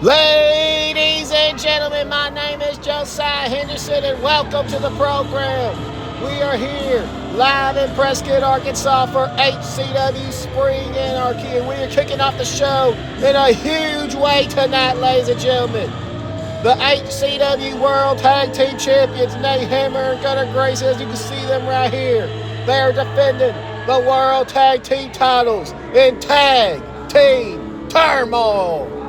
Ladies and gentlemen, my name is Josiah Henderson and welcome to the program. We are here live in Prescott, Arkansas for HCW Spring Anarchy, and we are kicking off the show in a huge way tonight, ladies and gentlemen. The HCW World Tag Team Champions, Nate Hammer and Gunnar Grace, as you can see them right here. They are defending the World Tag Team titles in Tag Team Turmoil.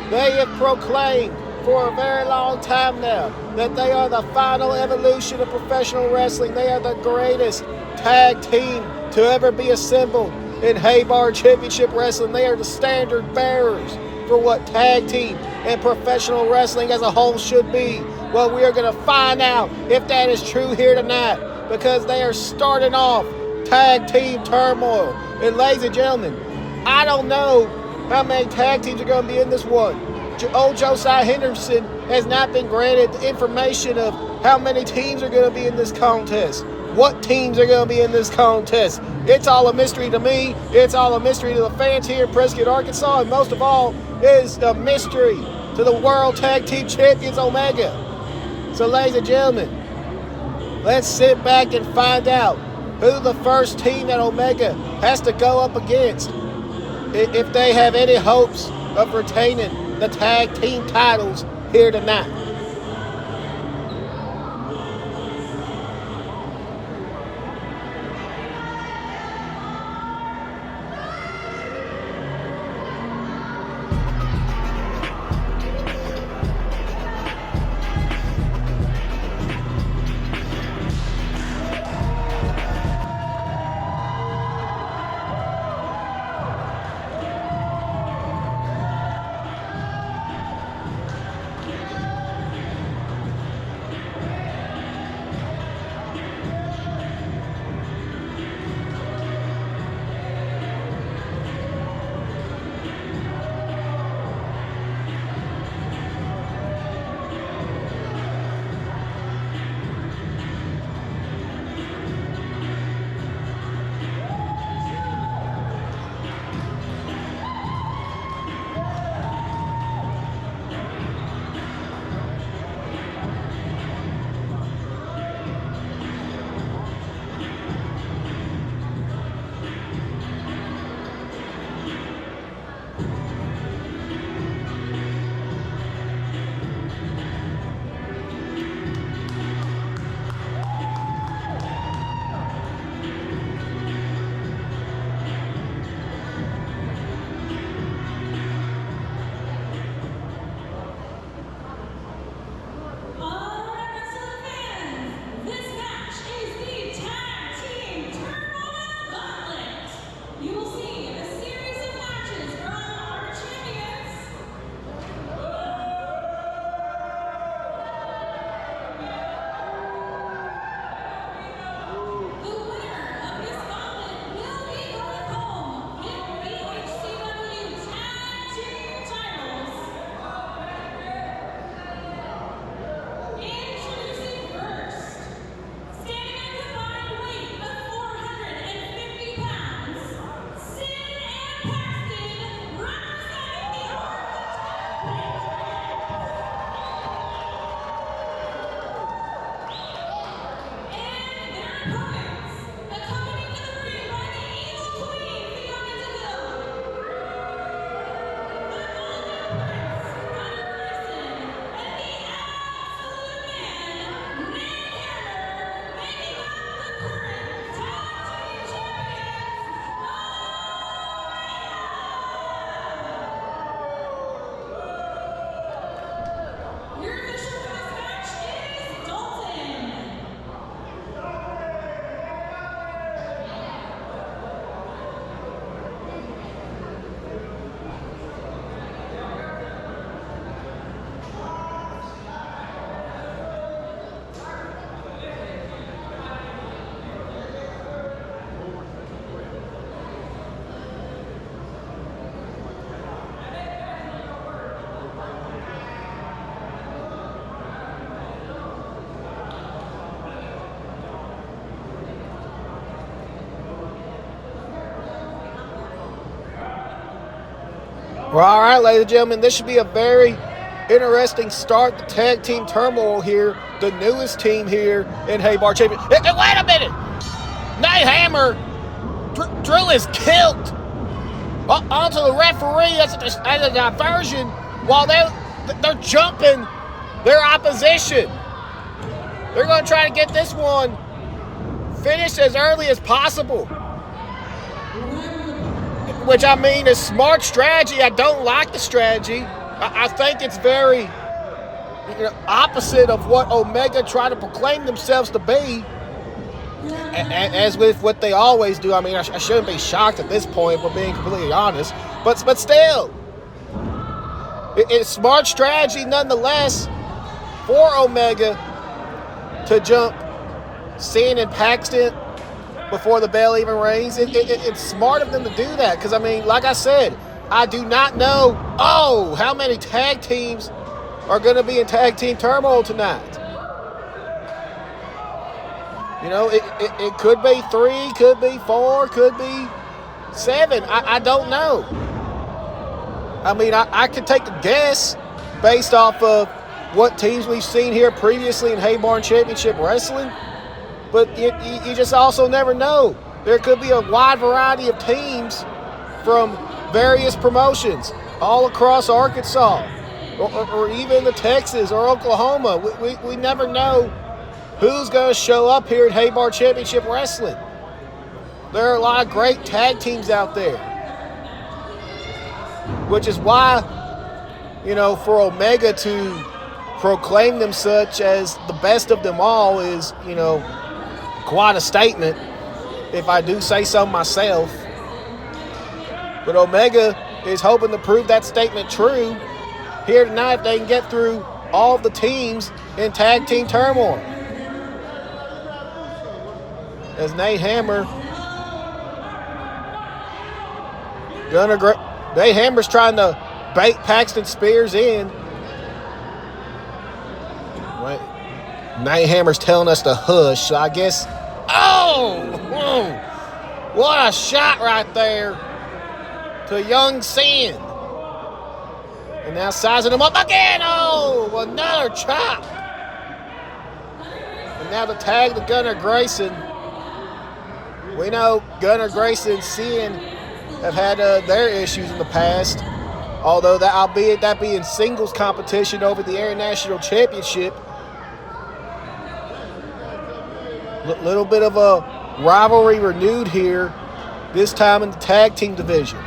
They have proclaimed for a very long time now that they are the final evolution of professional wrestling. They are the greatest tag team to ever be assembled in Haybarn Championship Wrestling. They are the standard bearers for what tag team and professional wrestling as a whole should be. Well, we are going to find out if that is true here tonight, because they are starting off Tag Team Turmoil. And ladies and gentlemen, I don't know how many tag teams are going to be in this one. Old Josiah Henderson has not been granted the information of how many teams are going to be in this contest. What teams are going to be in this contest? It's all a mystery to me. It's all a mystery to the fans here in Prescott, Arkansas. And most of all, is a mystery to the World Tag Team Champions, Omega. So, ladies and gentlemen, let's sit back and find out who the first team that Omega has to go up against if they have any hopes of retaining the tag team titles here tonight. Well, all right, ladies and gentlemen, this should be a very interesting start to tag team turmoil here. The newest team here in Haybarn Champion. Wait a minute! Nate Hammer drew his kilt onto the referee as a diversion while they're jumping their opposition. They're going to try to get this one finished as early as possible. Which, I mean, is smart strategy. I don't like the strategy. I think it's very opposite of what Omega try to proclaim themselves to be. As with what they always do. I mean, I shouldn't be shocked at this point, if we're being completely honest. But still, it's smart strategy nonetheless for Omega to jump Sin and Paxton before the bell even rings. It's smart of them to do that because, I mean, like I said, I do not know, how many tag teams are going to be in tag team turmoil tonight. You know, it could be 3, could be 4, could be 7. I don't know. I mean, I could take a guess based off of what teams we've seen here previously in Haybarn Championship Wrestling. But you just also never know. There could be a wide variety of teams from various promotions all across Arkansas or even the Texas or Oklahoma. We never know who's going to show up here at Haybarn Championship Wrestling. There are a lot of great tag teams out there. Which is why, for Omega to proclaim them such as the best of them all is, quite a statement, if I do say so myself. But Omega is hoping to prove that statement true here tonight if they can get through all of the teams in tag team turmoil. As Nate Hammer, Nate Hammer's trying to bait Paxton Spears in. Wait, Nate Hammer's telling us to hush, so I guess. What a shot right there to young Sin. And now sizing him up again. Another chop. And now to tag the Gunnar Grayson. We know Gunnar Grayson and Sin have had their issues in the past, although albeit that being singles competition over the International Championship. Little bit of a rivalry renewed here, this time in the tag team division.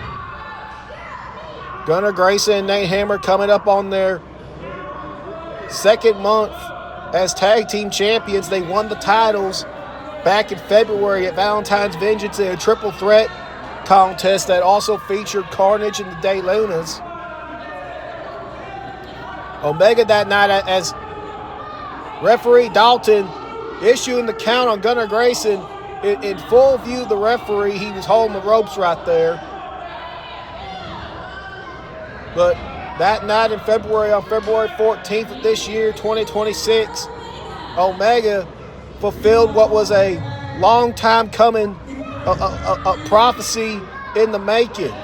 Gunnar Grayson and Nate Hammer coming up on their second month as tag team champions. They won the titles back in February at Valentine's Vengeance in a triple threat contest that also featured Carnage and the Day Lunas. Omega that night, as referee Dalton issuing the count on Gunnar Grayson, in full view of the referee, he was holding the ropes right there. But that night in February, on February 14th of this year, 2026, Omega fulfilled what was a long time coming, a prophecy in the making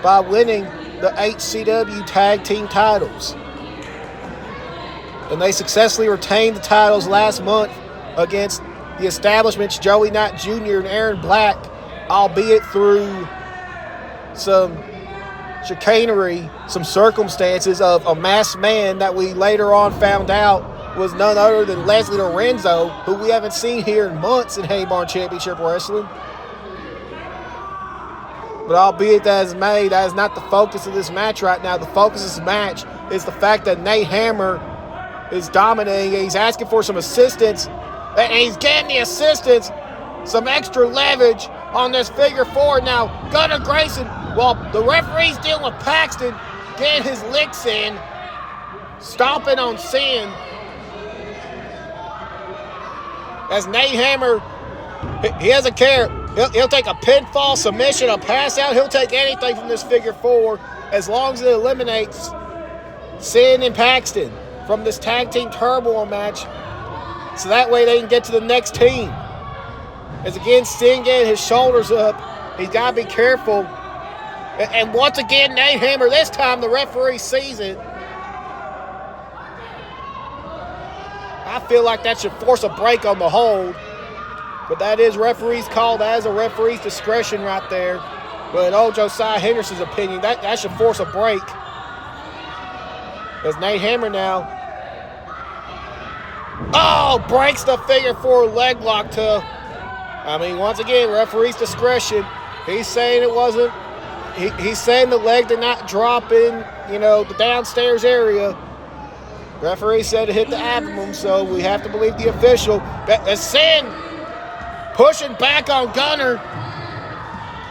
by winning the HCW Tag Team titles. And they successfully retained the titles last month against the establishments Joey Knight Jr. and Aaron Black, albeit through some chicanery, some circumstances of a masked man that we later on found out was none other than Leslie Lorenzo, who we haven't seen here in months in Haybarn Championship Wrestling. But albeit that is made, that is not the focus of this match right now. The focus of this match is the fact that Nate Hammer is dominating. He's asking for some assistance, and he's getting the assistance, some extra leverage on this figure four. Now, Gunnar Grayson, while the referee's dealing with Paxton, getting his licks in, stomping on Sin. As Nate Hammer, he doesn't care. He'll take a pinfall, submission, a pass out. He'll take anything from this figure four as long as it eliminates Sin and Paxton from this tag team turmoil match, so that way they can get to the next team. As again, Sin getting his shoulders up. He's got to be careful And once again, Nate Hammer, this time the referee sees it. I feel like that should force a break on the hold. But that is referee's call. That is a referee's discretion right there. But in old Josiah Henderson's opinion, that should force a break. As Nate Hammer now. Oh, breaks the figure four leg lock to. I mean, once again, referee's discretion. He's saying it wasn't. He's saying the leg did not drop in, the downstairs area. Referee said it hit the abdomen, so we have to believe the official. That's Sin pushing back on Gunner.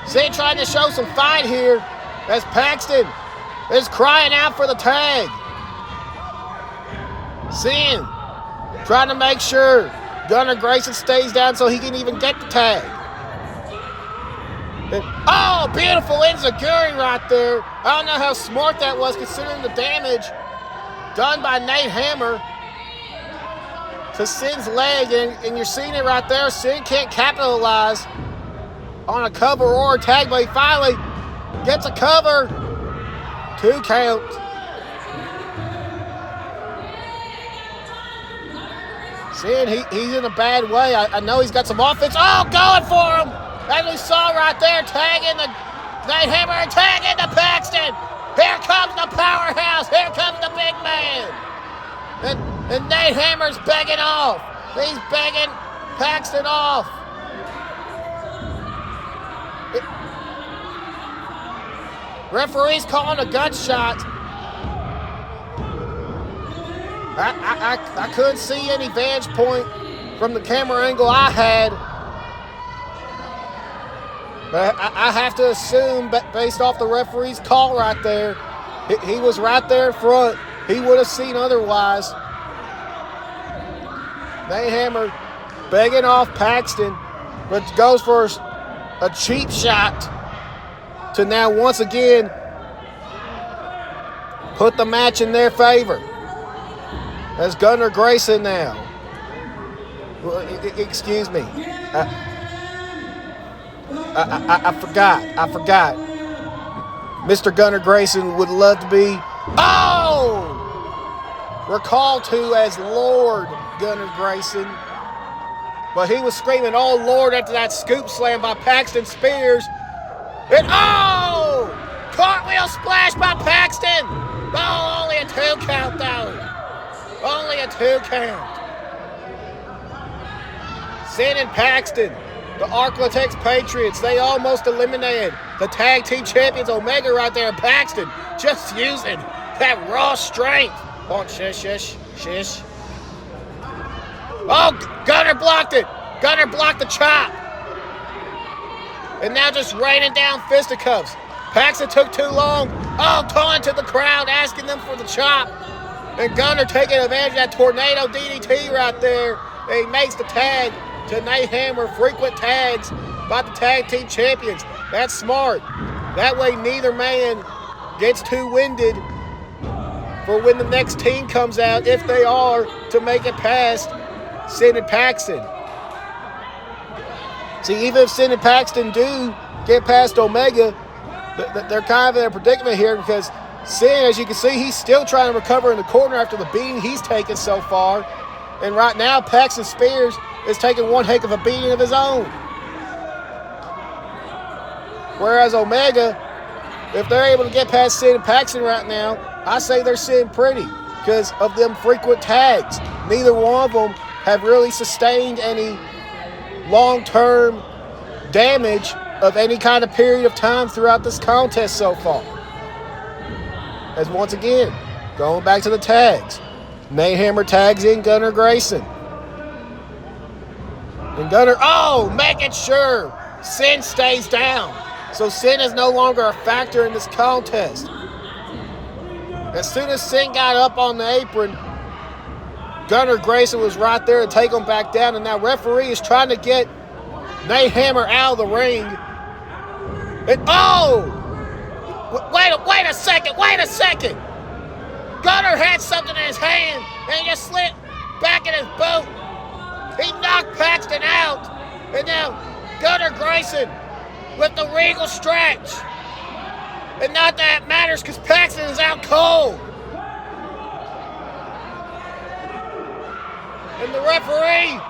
Sin trying to show some fight here as Paxton is crying out for the tag. Sin trying to make sure Gunner Grayson stays down so he can even get the tag. Oh, beautiful enziguri right there. I don't know how smart that was considering the damage done by Nate Hammer to Sin's leg. And you're seeing it right there. Sin can't capitalize on a cover or a tag, but he finally gets a cover. 2 count. Sin, he's in a bad way. I know he's got some offense. Oh, going for him. As we saw right there, tagging the Nate Hammer and tagging the Paxton. Here comes the powerhouse. Here comes the big man. And Nate Hammer's begging off. He's begging Paxton off. Referee's calling a gunshot. I couldn't see any vantage point from the camera angle I had. But I have to assume, based off the referee's call right there, he was right there in front. He would have seen otherwise. Nate Hammer begging off Paxton, but goes for a cheap shot to now once again put the match in their favor. That's Gunner Grayson now. Excuse me. I forgot. Mr. Gunner Grayson would love to be, recalled to as Lord Gunner Grayson. But he was screaming, "Oh, Lord," after that scoop slam by Paxton Spears. And cartwheel splash by Paxton. Oh, only a 2 count though. Only a 2 count. Sin and Paxton, the Arklatex Patriots, they almost eliminated the tag team champions Omega right there. Paxton just using that raw strength. Oh, shish. Oh, Gunner blocked it. Gunner blocked the chop. And now just raining down fisticuffs. Paxton took too long. Oh, calling to the crowd, asking them for the chop. And Gunner taking advantage of that tornado DDT right there. And he makes the tag to Nate Hammer. Frequent tags by the tag team champions. That's smart. That way neither man gets too winded for when the next team comes out, if they are, to make it past Sin and Paxton. See, even if Sin and Paxton do get past Omega, they're kind of in a predicament here because Sin, as you can see, he's still trying to recover in the corner after the beating he's taken so far. And right now, Paxton Spears is taking one heck of a beating of his own. Whereas Omega, if they're able to get past Sin and Paxton right now, I say they're sitting pretty because of them frequent tags. Neither one of them have really sustained any long-term damage of any kind of period of time throughout this contest so far. As once again, going back to the tags, Nate Hammer tags in Gunner Grayson. And Gunner, making sure Sin stays down. So Sin is no longer a factor in this contest. As soon as Sin got up on the apron, Gunner Grayson was right there to take him back down. And now referee is trying to get Nate Hammer out of the ring. And wait a second. Gunner had something in his hand and he just slid back in his boot. He knocked Paxton out. And now Gunner Grayson with the regal stretch. And not that it matters because Paxton is out cold. And the referee,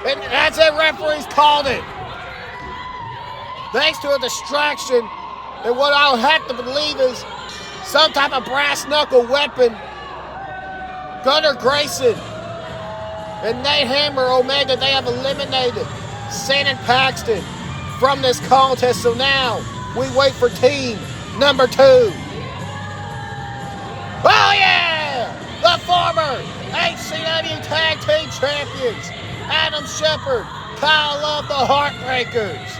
and that's it, referee's called it. Thanks to a distraction, and what I'll have to believe is some type of brass knuckle weapon, Gunnar Grayson and Nate Hammer Omega, they have eliminated Shannon Paxton from this contest. So now we wait for team number 2. Oh yeah! The former HCW Tag Team Champions, Adam Shepard, Kyle Love, the Heartbreakers.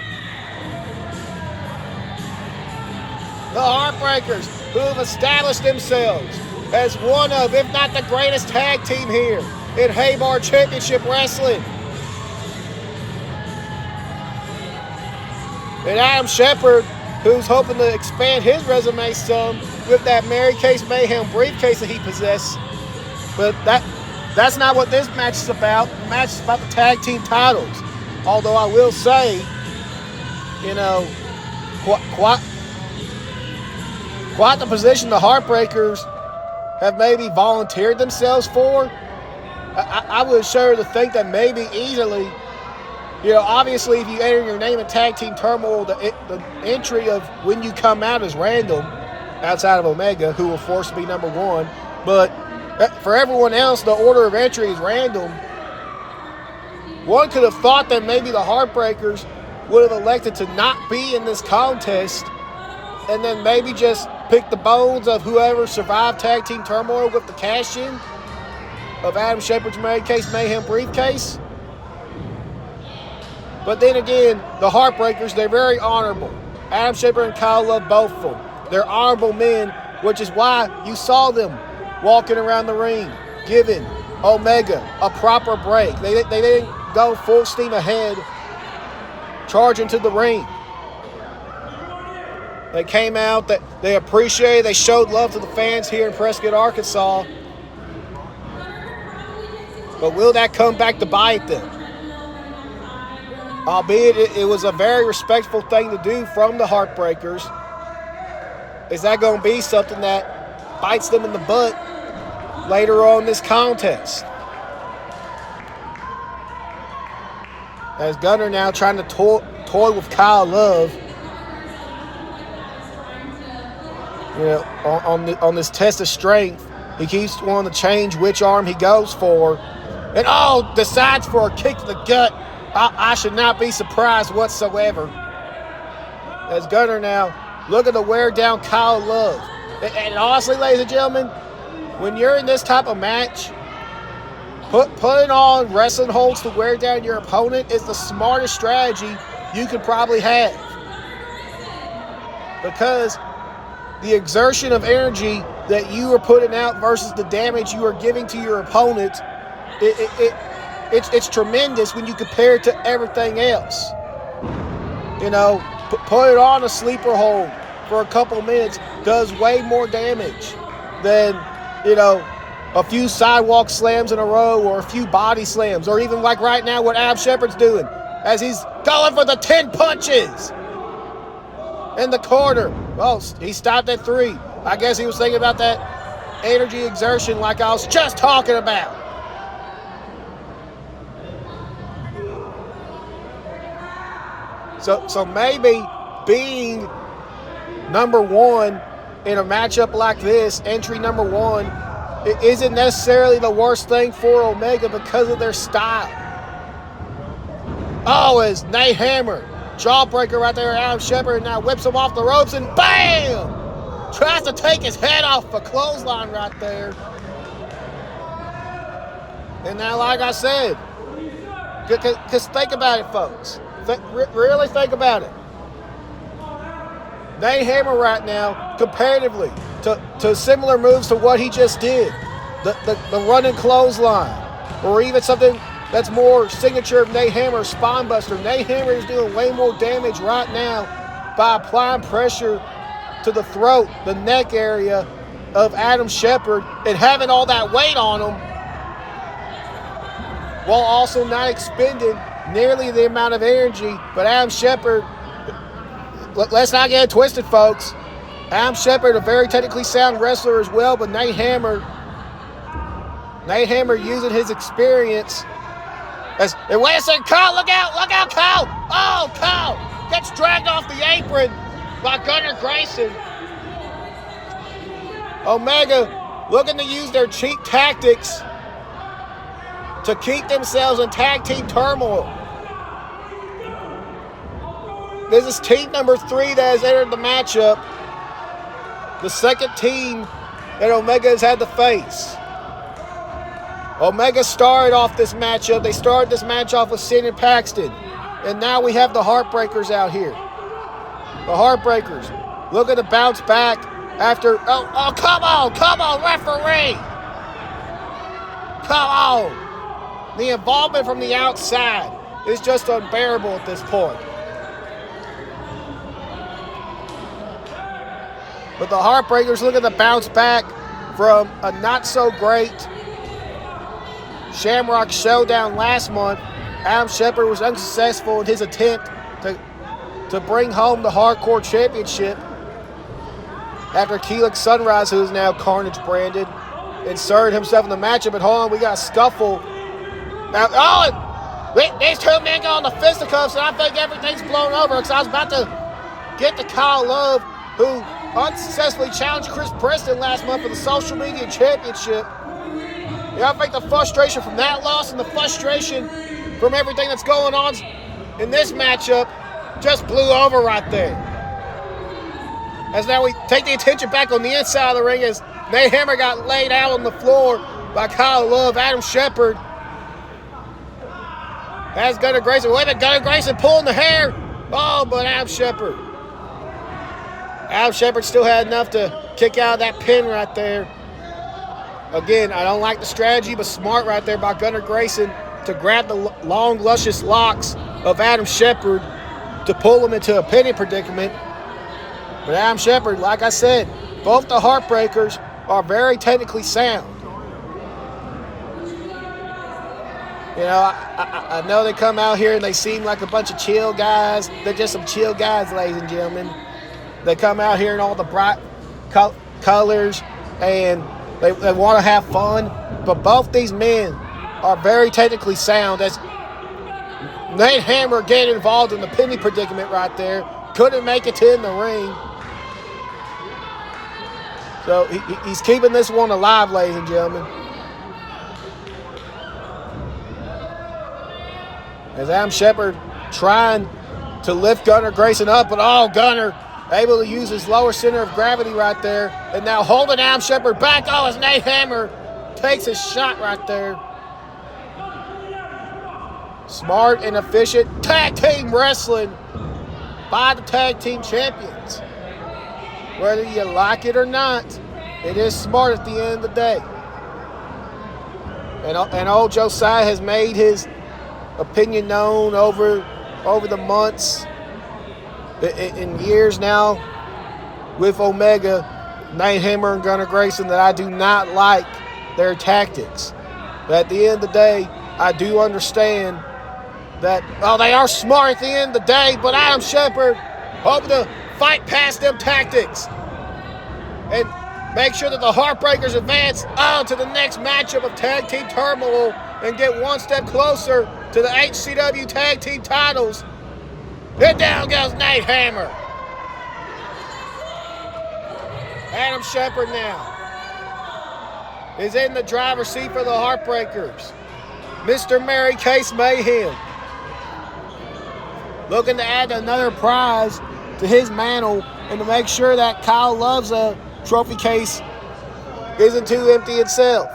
The Heartbreakers, who have established themselves as one of, if not the greatest tag team here in Haybarn Championship Wrestling. And Adam Shepard, who's hoping to expand his resume some with that Mary Case Mayhem briefcase that he possessed. But that's not what this match is about. The match is about the tag team titles. Although I will say, you know, quite the position the Heartbreakers have maybe volunteered themselves for. I would sure to think that maybe easily, you know, obviously if you enter your name in Tag Team Turmoil, the entry of when you come out is random, outside of Omega, who will force to be number 1. But for everyone else, the order of entry is random. One could have thought that maybe the Heartbreakers would have elected to not be in this contest and then maybe just pick the bones of whoever survived Tag Team Turmoil with the cash-in of Adam Shepard's Mary Case Mayhem briefcase. But then again, the Heartbreakers, they're very honorable. Adam Shepard and Kyle Love, both of them. They're honorable men, which is why you saw them walking around the ring, giving Omega a proper break. They didn't go full steam ahead, charging to the ring. They came out, that they appreciated, they showed love to the fans here in Prescott, Arkansas. But will that come back to bite them? Albeit it was a very respectful thing to do from the Heartbreakers. Is that going to be something that bites them in the butt later on in this contest? As Gunnar now trying to toy with Kyle Love. You know, on this test of strength, he keeps wanting to change which arm he goes for. And decides for a kick to the gut. I should not be surprised whatsoever. As Gunnar now looking to wear down Kyle Love. And honestly, ladies and gentlemen, when you're in this type of match, putting on wrestling holds to wear down your opponent is the smartest strategy you could probably have. Because the exertion of energy that you are putting out versus the damage you are giving to your opponent, it's tremendous when you compare it to everything else. You know, put it on a sleeper hold for a couple minutes does way more damage than, you know, a few sidewalk slams in a row or a few body slams, or even like right now what Adam Shepard's doing as he's going for the 10 punches in the corner. Well, he stopped at 3. I guess he was thinking about that energy exertion like I was just talking about. So maybe being number 1 in a matchup like this, entry number 1, it isn't necessarily the worst thing for Omega because of their style. As Nate Hammer, jawbreaker right there, Adam Shepard now whips him off the ropes and BAM! Tries to take his head off a clothesline right there. And now, like I said, because think about it, folks. Really think about it. Nate Hammer right now, comparatively to similar moves to what he just did, the running clothesline, or even something that's more signature of Nate Hammer, spinebuster. Nate Hammer is doing way more damage right now by applying pressure to the throat, the neck area of Adam Shepard, and having all that weight on him, while also not expending nearly the amount of energy. But Adam Shepard, let's not get it twisted, folks. Adam Shepard, a very technically sound wrestler as well, but Nate Hammer using his experience. And wait a second, Kyle, look out, Kyle. Oh, Kyle gets dragged off the apron by Gunnar Grayson. Omega looking to use their cheap tactics to keep themselves in tag team turmoil. This is team number 3 that has entered the matchup. The second team that Omega has had to face. Omega started off this matchup. They started this match off with Sid and Paxton. And now we have the Heartbreakers out here. The Heartbreakers looking to bounce back after... Oh, come on, referee! Come on! The involvement from the outside is just unbearable at this point. But the Heartbreakers looking to bounce back from a not-so-great Shamrock Showdown last month. Adam Shepard was unsuccessful in his attempt to bring home the Hardcore Championship after Keelik Sunrise, who is now Carnage branded, inserted himself in the matchup. But hold on, we got a scuffle. Now, these two men go on the fisticuffs, and I think everything's blown over because I was about to get to Kyle Love, who unsuccessfully challenged Chris Preston last month for the Social Media Championship. Yeah, I think the frustration from that loss and the frustration from everything that's going on in this matchup just blew over right there. As now we take the attention back on the inside of the ring as Nate Hammer got laid out on the floor by Kyle Love. Adam Shepard has Gunnar Grayson. Wait a minute, Gunnar Grayson pulling the hair. Oh, but Adam Shepard still had enough to kick out of that pin right there. Again, I don't like the strategy, but smart right there by Gunnar Grayson to grab the long, luscious locks of Adam Shepard to pull him into a pinning predicament. But Adam Shepard, like I said, both the Heartbreakers are very technically sound. You know, I know they come out here and they seem like a bunch of chill guys. They're just some chill guys, ladies and gentlemen. They come out here in all the bright colors and they want to have fun, but both these men are very technically sound. As Nate Hammer getting involved in the pinning predicament right there, couldn't make it to in the ring. So he's keeping this one alive, ladies and gentlemen. As Adam Shepard trying to lift Gunnar Grayson up, but Gunnar able to use his lower center of gravity right there. And now holding Adam Shepard back. As Nate Hammer takes his shot right there. Smart and efficient tag team wrestling by the tag team champions. Whether you like it or not, it is smart at the end of the day. And old Josiah has made his opinion known over the months, in years now, with Omega, Nate Hammer, and Gunnar Grayson, that I do not like their tactics. But at the end of the day, I do understand that, they are smart at the end of the day, but Adam Shepard hoping to fight past them tactics and make sure that the Heartbreakers advance on to the next matchup of Tag Team Turmoil and get one step closer to the HCW Tag Team titles. And down goes Nate Hammer. Adam Shepard now is in the driver's seat for the Heartbreakers. Mr. Mary Case Mayhem looking to add another prize to his mantle and to make sure that Kyle Love's trophy case isn't too empty itself.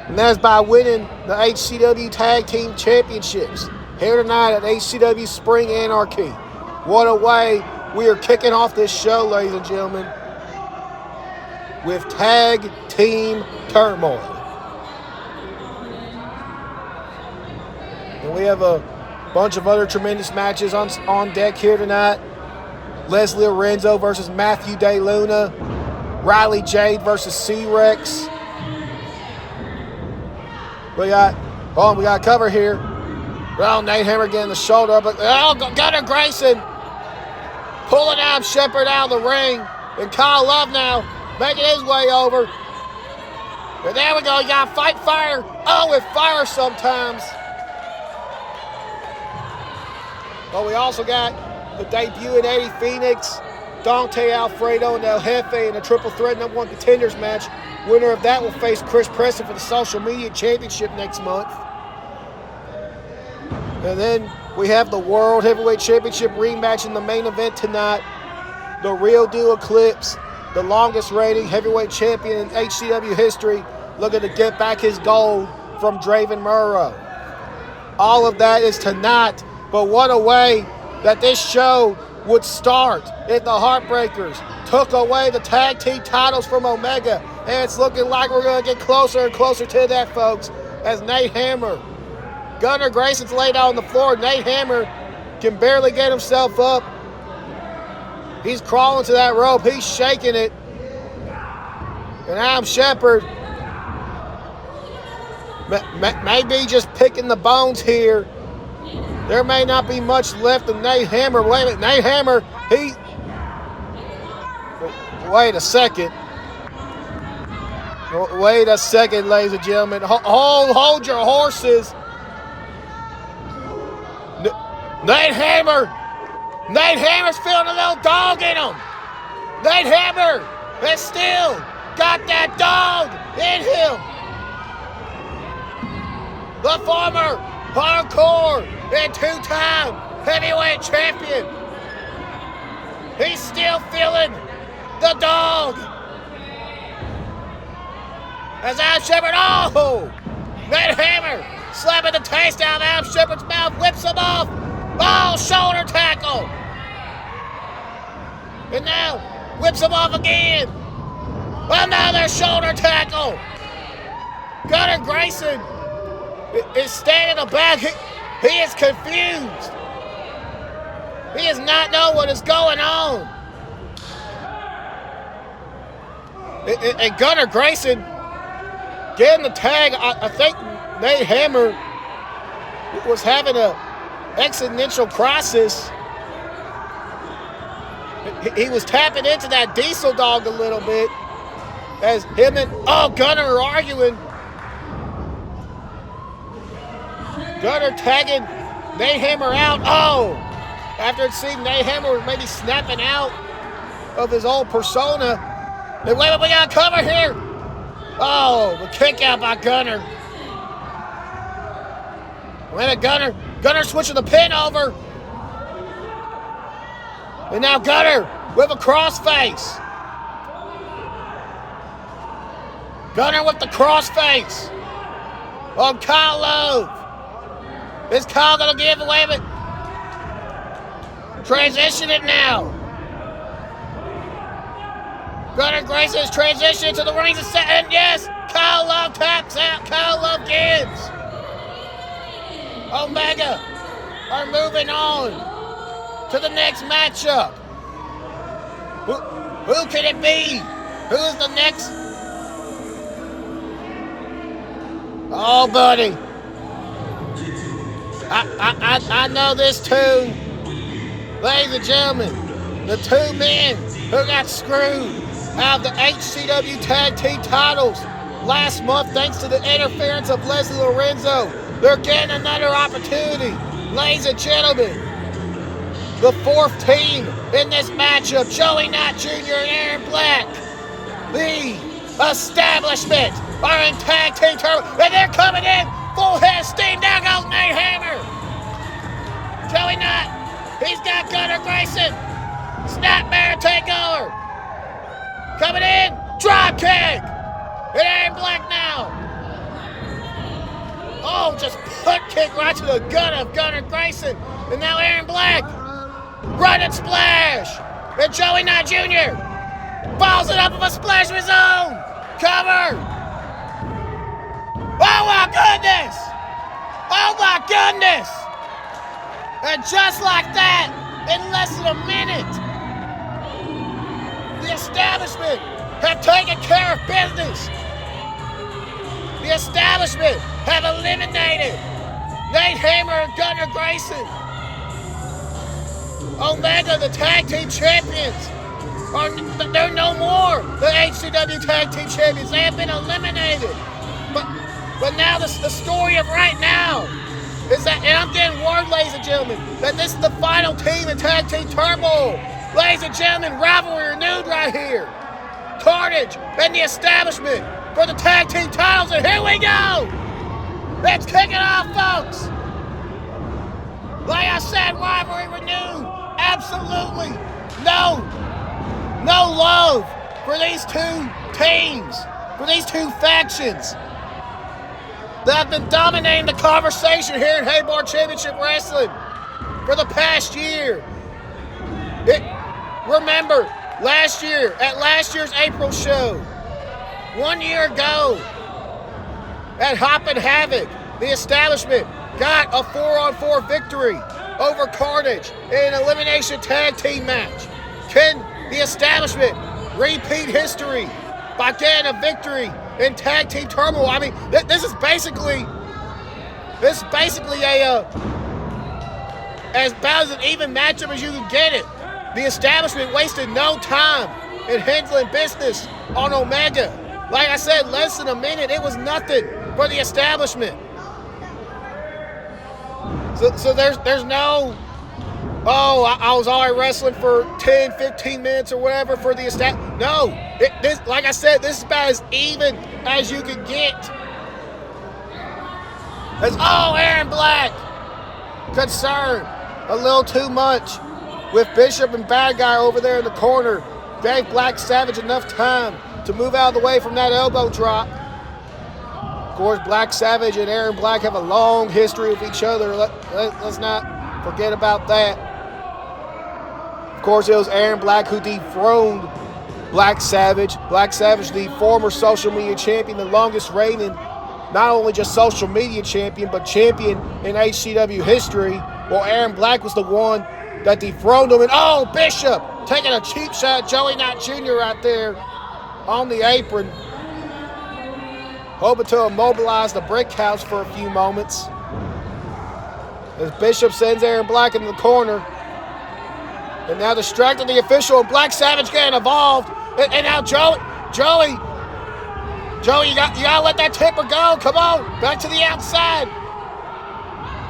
And that's by winning the HCW Tag Team Championships here tonight at HCW Spring Anarchy. What a way we are kicking off this show, ladies and gentlemen, with Tag Team Turmoil. And we have a bunch of other tremendous matches on deck here tonight. Leslie Lorenzo versus Matthew De Luna. Riley Jade versus C-Rex. We got cover here. Nate Hammer getting the shoulder up. Gunnar Grayson pulling Adam Shepherd out of the ring. And Kyle Love now making his way over. And there we go. You got to fight fire. Oh, with fire sometimes. But we also got the debut in Eddie Phoenix, Dante Alfredo, and El Jefe in a triple threat #1 contenders match. Winner of that will face Chris Preston for the Social Media Championship next month. And then we have the World Heavyweight Championship rematch in the main event tonight. The Real Deal Eclipse, the longest reigning heavyweight champion in HCW history, looking to get back his gold from Draven Murrow. All of that is tonight, but what a way that this show would start if the Heartbreakers took away the tag team titles from Omega. And it's looking like we're going to get closer and closer to that, folks, as Nate Hammer. Gunnar Grayson's laid out on the floor. Nate Hammer can barely get himself up. He's crawling to that rope. He's shaking it. And Adam Shepherd maybe just picking the bones here. There may not be much left of Nate Hammer. Wait a minute. Nate Hammer, wait a second. Wait a second, ladies and gentlemen. Hold your horses. Nate Hammer's feeling a little dog in him. Nate Hammer has still got that dog in him. The former hardcore and two-time heavyweight champion. He's still feeling the dog. As Adam Shepherd, Nate Hammer slapping the taste out of Adam Shepherd's mouth, whips him off. Oh, shoulder tackle. And now whips him off again. Another shoulder tackle. Gunnar Grayson is standing in the back. He is confused. He does not know what is going on. And Gunnar Grayson getting the tag. I think Nate Hammer was having a existential crisis. He was tapping into that diesel dog a little bit as him and Gunnar are arguing. Gunnar tagging Nate Hammer out. After it seemed Nate Hammer was maybe snapping out of his old persona. And wait, we got a cover here. The kick out by Gunnar. Wait a minute, Gunnar switching the pin over. And now Gunnar with a crossface. Gunnar with the crossface on Kyle Love. Is Kyle going to give away it? Transition it now. Gunnar Grayson is transitioning to the rings and yes, Kyle Love taps out. Kyle Love gives. Omega are moving on to the next matchup. Who can it be? Who is the next? Oh, buddy. I know this tune. Ladies and gentlemen, the two men who got screwed out of the HCW Tag Team titles last month thanks to the interference of Leslie Lorenzo. They're getting another opportunity. Ladies and gentlemen, the fourth team in this matchup, Joey Knight Jr. and Aaron Black. The Establishment are in tag team tournament, and they're coming in full head of steam. There goes Nate Hammer. Joey Knight, he's got Gunnar Grayson. Snapmare takeover. Coming in, drop kick. And Aaron Black now. Just punt kick right to the gut of Gunnar Grayson. And now Aaron Black. Running splash. And Joey Knight Jr. balls it up with a splash of his own. Cover. Oh my goodness. Oh my goodness. And just like that, in less than a minute, the Establishment have taken care of business. The Establishment have eliminated Nate Hammer and Gunnar Grayson. Omega, the tag team champions, they're no more the HCW tag team champions. They have been eliminated. But now the story of right now is that, and I'm getting word, ladies and gentlemen, that this is the final team in Tag Team Turmoil. Ladies and gentlemen, rivalry renewed right here. Carnage and the Establishment for the tag team titles, and here we go. Let's kick it off, folks. Like I said, rivalry renewed. Absolutely no love for these two teams, for these two factions that have been dominating the conversation here in Haybarn Championship Wrestling for the past year. Remember, last year, at last year's April show, 1 year ago, at Hoppin' Havoc, the Establishment got a 4-on-4 victory over Carnage in an elimination tag team match. Can the Establishment repeat history by getting a victory in Tag Team Turmoil? I mean, this is basically a as about as an even matchup as you can get it. The Establishment wasted no time in handling business on Omega. Like I said, less than a minute, it was nothing for the Establishment. So there's no, I was already wrestling for 10, 15 minutes or whatever for the Establishment. No, like I said, this is about as even as you can get. As Aaron Black concerned a little too much with Bishop and Bad Guy over there in the corner. Gave Black Savage enough time to move out of the way from that elbow drop. Of course, Black Savage and Aaron Black have a long history with each other. Let's not forget about that. Of course, it was Aaron Black who dethroned Black Savage. Black Savage, the former social media champion, the longest reigning, not only just social media champion, but champion in HCW history. Well, Aaron Black was the one that dethroned him. And Bishop taking a cheap shot, Joey Knight Jr. right there on the apron. Hoping to immobilize the brick house for a few moments. As Bishop sends Aaron Black into the corner. And now distracting the official, and Black Savage getting involved. And now Joey, you gotta let that tipper go. Come on, back to the outside.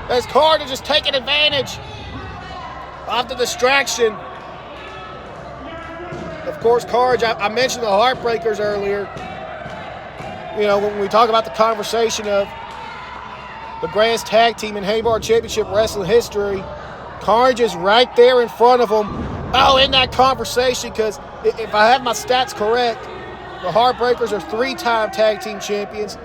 As Carnage is taking advantage of the distraction. Of course, Carnage, I mentioned the Heartbreakers earlier. You know, when we talk about the conversation of the greatest tag team in Haybarn Championship Wrestling history, Carnage is right there in front of them. In that conversation, because if I have my stats correct, the Heartbreakers are 3-time tag team champions.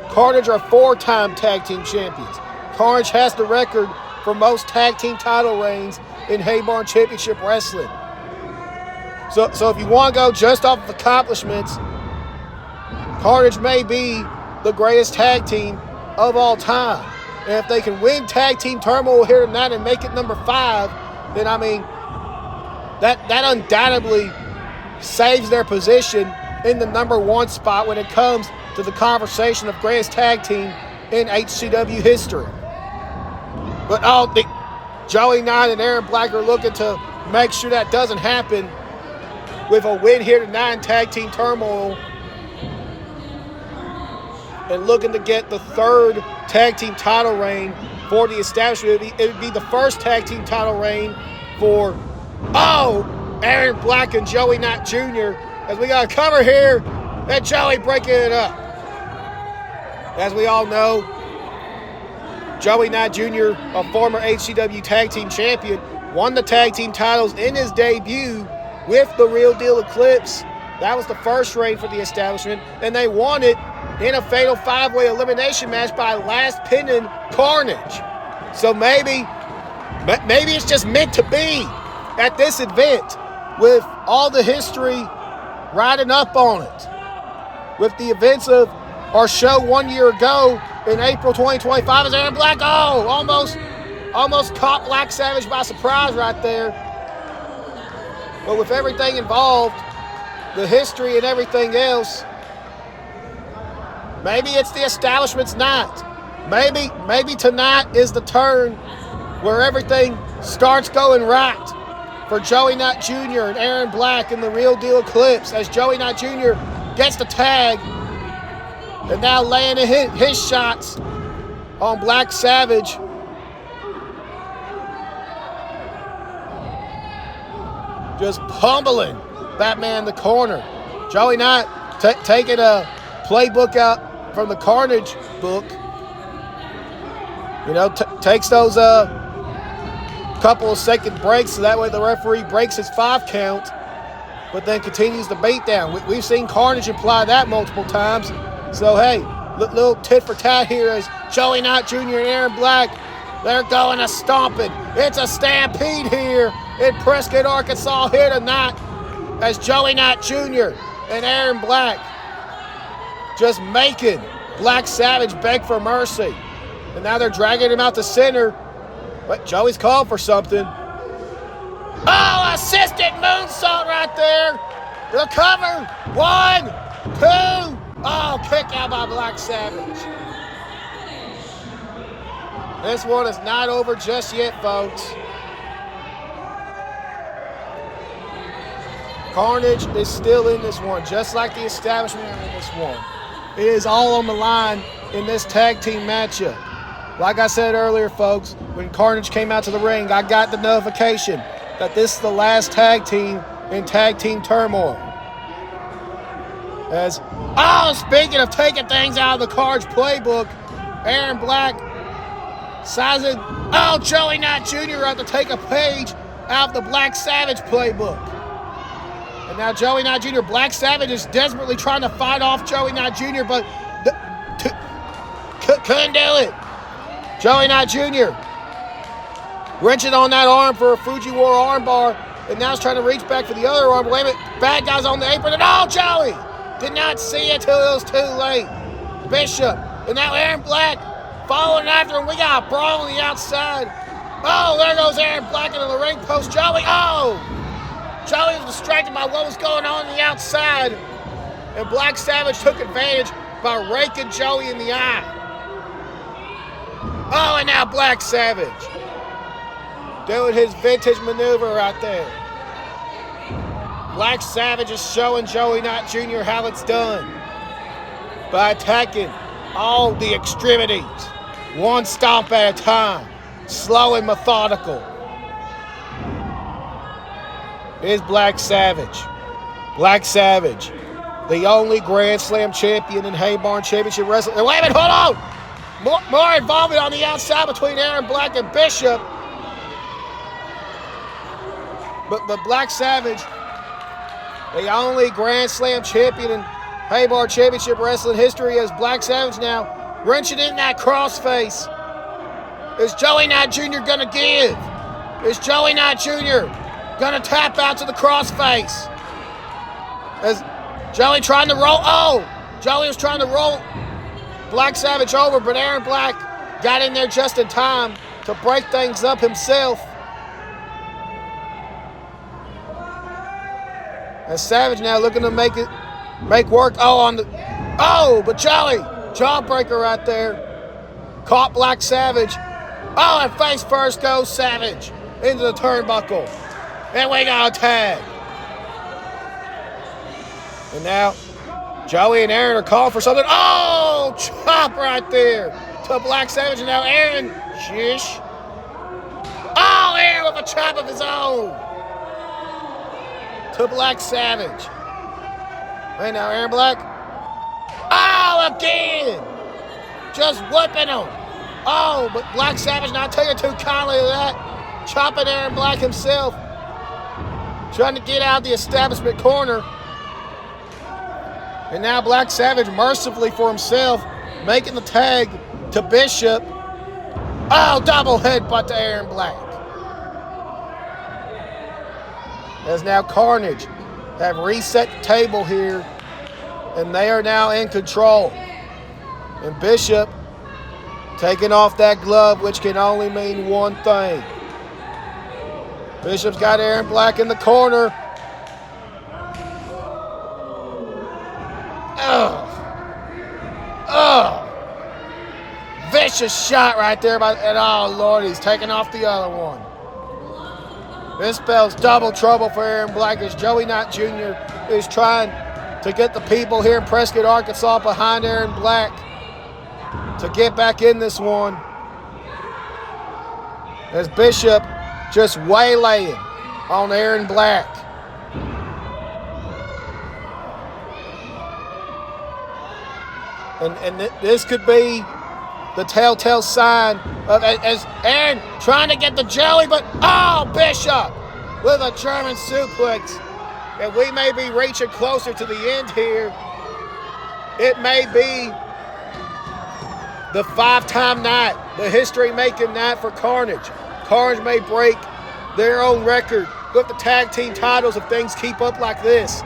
Carnage are 4-time tag team champions. Carnage has the record for most tag team title reigns in Haybarn Championship Wrestling. So if you want to go just off of accomplishments, Carnage may be the greatest tag team of all time. And if they can win Tag Team Turmoil here tonight and make it number 5, then I mean, that undoubtedly saves their position in the number 1 spot when it comes to the conversation of greatest tag team in HCW history. But Joey Knight and Aaron Black are looking to make sure that doesn't happen with a win here tonight in Tag Team Turmoil. And looking to get the 3rd tag team title reign for the Establishment. It would be the first tag team title reign for, Aaron Black and Joey Knight Jr. As we got to cover here, that Joey breaking it up. As we all know, Joey Knight Jr., a former HCW tag team champion, won the tag team titles in his debut with the Real Deal Eclipse. That was the first reign for the Establishment, and they won it in a fatal 5-way elimination match by last pinning Carnage. So maybe it's just meant to be at this event with all the history riding up on it. With the events of our show 1 year ago in April 2025 as Aaron Black, almost caught Black Savage by surprise right there. But with everything involved, the history and everything else, maybe it's the Establishment's night. Maybe tonight is the turn where everything starts going right for Joey Knight Jr. and Aaron Black in the Real Deal Eclipse as Joey Knight Jr. gets the tag and now laying his shots on Black Savage. Just pummeling Batman in the corner. Joey Knight taking a playbook out from the Carnage book. You know, takes those couple of second breaks so that way the referee breaks his 5 count, but then continues the beatdown. We've seen Carnage apply that multiple times. So, hey, little tit for tat here as Joey Knight Jr. and Aaron Black, they're going a stomping. It's a stampede here in Prescott, Arkansas here tonight as Joey Knight Jr. and Aaron Black just making Black Savage beg for mercy. And now they're dragging him out to center. But Joey's called for something. Oh, assisted moonsault right there. The cover. 1, 2. Oh, kick out by Black Savage. This one is not over just yet, folks. Carnage is still in this one, just like the establishment in this one. It is all on the line in this tag team matchup. Like I said earlier, folks, when Carnage came out to the ring, I got the notification that this is the last tag team in tag team turmoil. Speaking of taking things out of the Carnage playbook, Aaron Black sizing, Joey Knight Jr. out to take a page out of the Black Savage playbook. And now Joey Knight Jr., Black Savage is desperately trying to fight off Joey Knight Jr., but couldn't do it. Joey Knight Jr. wrenching on that arm for a Fujiwara armbar, and now he's trying to reach back for the other arm. Wait a minute, bad guy's on the apron, and Joey did not see it till it was too late. Bishop, and now Aaron Black following after him. We got a brawl on the outside. There goes Aaron Black into the ring post. Joey was distracted by what was going on the outside, and Black Savage took advantage by raking Joey in the eye. And now Black Savage doing his vintage maneuver right there. Black Savage is showing Joey Knight Jr. how it's done by attacking all the extremities, one stomp at a time, slow and methodical. Is Black Savage. Black Savage, the only Grand Slam champion in Haybarn Championship Wrestling. Wait a minute, hold on! More involvement on the outside between Aaron Black and Bishop. But Black Savage, the only Grand Slam champion in Haybarn Championship Wrestling history, as Black Savage now wrenching in that crossface. Is Joey Knight Jr. going to give? Is Joey Knight Jr. going to tap out to the crossface? As Joey trying to roll. Joey was trying to roll Black Savage over, but Aaron Black got in there just in time to break things up himself. And Savage now looking to make work. But Joey, jawbreaker right there. Caught Black Savage. And face first goes Savage into the turnbuckle. And we got a tag. And now Joey and Aaron are calling for something. Chop right there to Black Savage. And now Aaron, shish. Aaron with a chop of his own to Black Savage. And now Aaron Black. Again. Just whipping him. But Black Savage not taking too kindly to that. Chopping Aaron Black himself. Trying to get out of the establishment corner. And now Black Savage, mercifully for himself, making the tag to Bishop. Double headbutt to Aaron Black. As now Carnage have reset the table here, and they are now in control. And Bishop taking off that glove, which can only mean one thing. Bishop's got Aaron Black in the corner. Vicious shot right there. And Lord, he's taking off the other one. This spells double trouble for Aaron Black as Joey Knight Jr. is trying to get the people here in Prescott, Arkansas behind Aaron Black to get back in this one. As Bishop just waylaying on Aaron Black. And this could be the telltale sign of as Aaron trying to get the Joey, but Bishop with a German suplex. And we may be reaching closer to the end here. It may be the 5-time night, the history-making night for Carnage. Carnage may break their own record with the tag team titles if things keep up like this.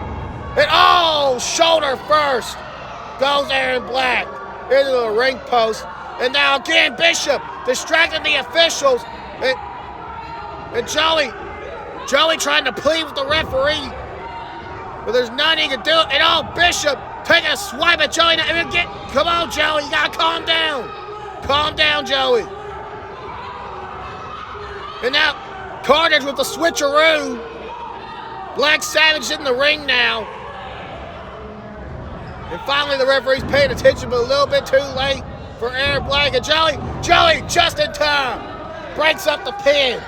And shoulder first goes Aaron Black into the ring post. And now again, Bishop distracting the officials. And Joey trying to plead with the referee. But there's nothing he can do. And Bishop taking a swipe at Joey. Come on, Joey, you gotta calm down. Calm down, Joey. And now Carnage with the switcheroo. Black Savage in the ring now. And finally the referee's paying attention, but a little bit too late for Aaron Black. And Joey just in time breaks up the pin.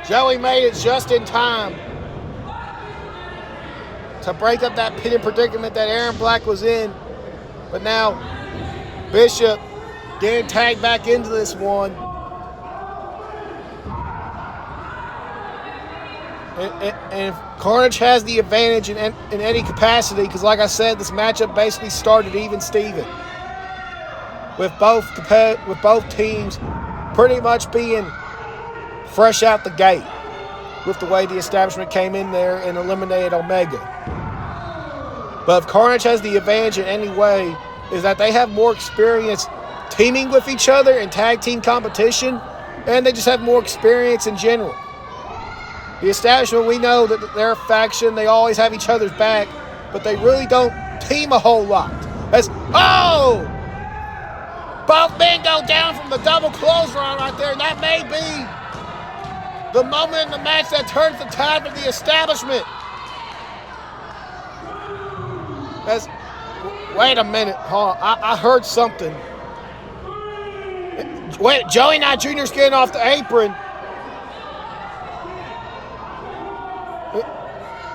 Joey made it just in time to break up that pin predicament that Aaron Black was in. But now Bishop getting tagged back into this one. And Carnage has the advantage in any capacity because, like I said, this matchup basically started even Steven. With both teams pretty much being fresh out the gate with the way the establishment came in there and eliminated Omega. But if Carnage has the advantage in any way, is that they have more experience teaming with each other in tag team competition, and they just have more experience in general. The establishment, we know that they're a faction, they always have each other's back, but they really don't team a whole lot. Both men go down from the double clothesline right there, and that may be the moment in the match that turns the tide for the establishment. Wait a minute, hold on. I heard something. Wait, Joey Knight Jr.'s getting off the apron.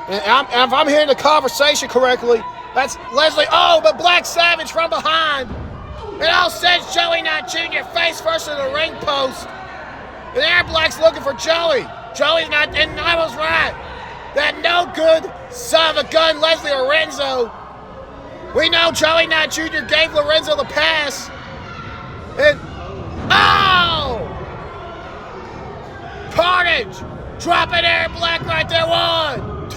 And if I'm hearing the conversation correctly, that's Leslie. But Black Savage from behind. It all sends Joey Knight Jr. face first in the ring post. And Aaron Black's looking for Joey. Joey's not, and I was right. That no good son of a gun, Leslie Lorenzo. We know Joey Knight Jr. gave Lorenzo the pass. And, Carnage dropping Aaron Black right there. 1, 2,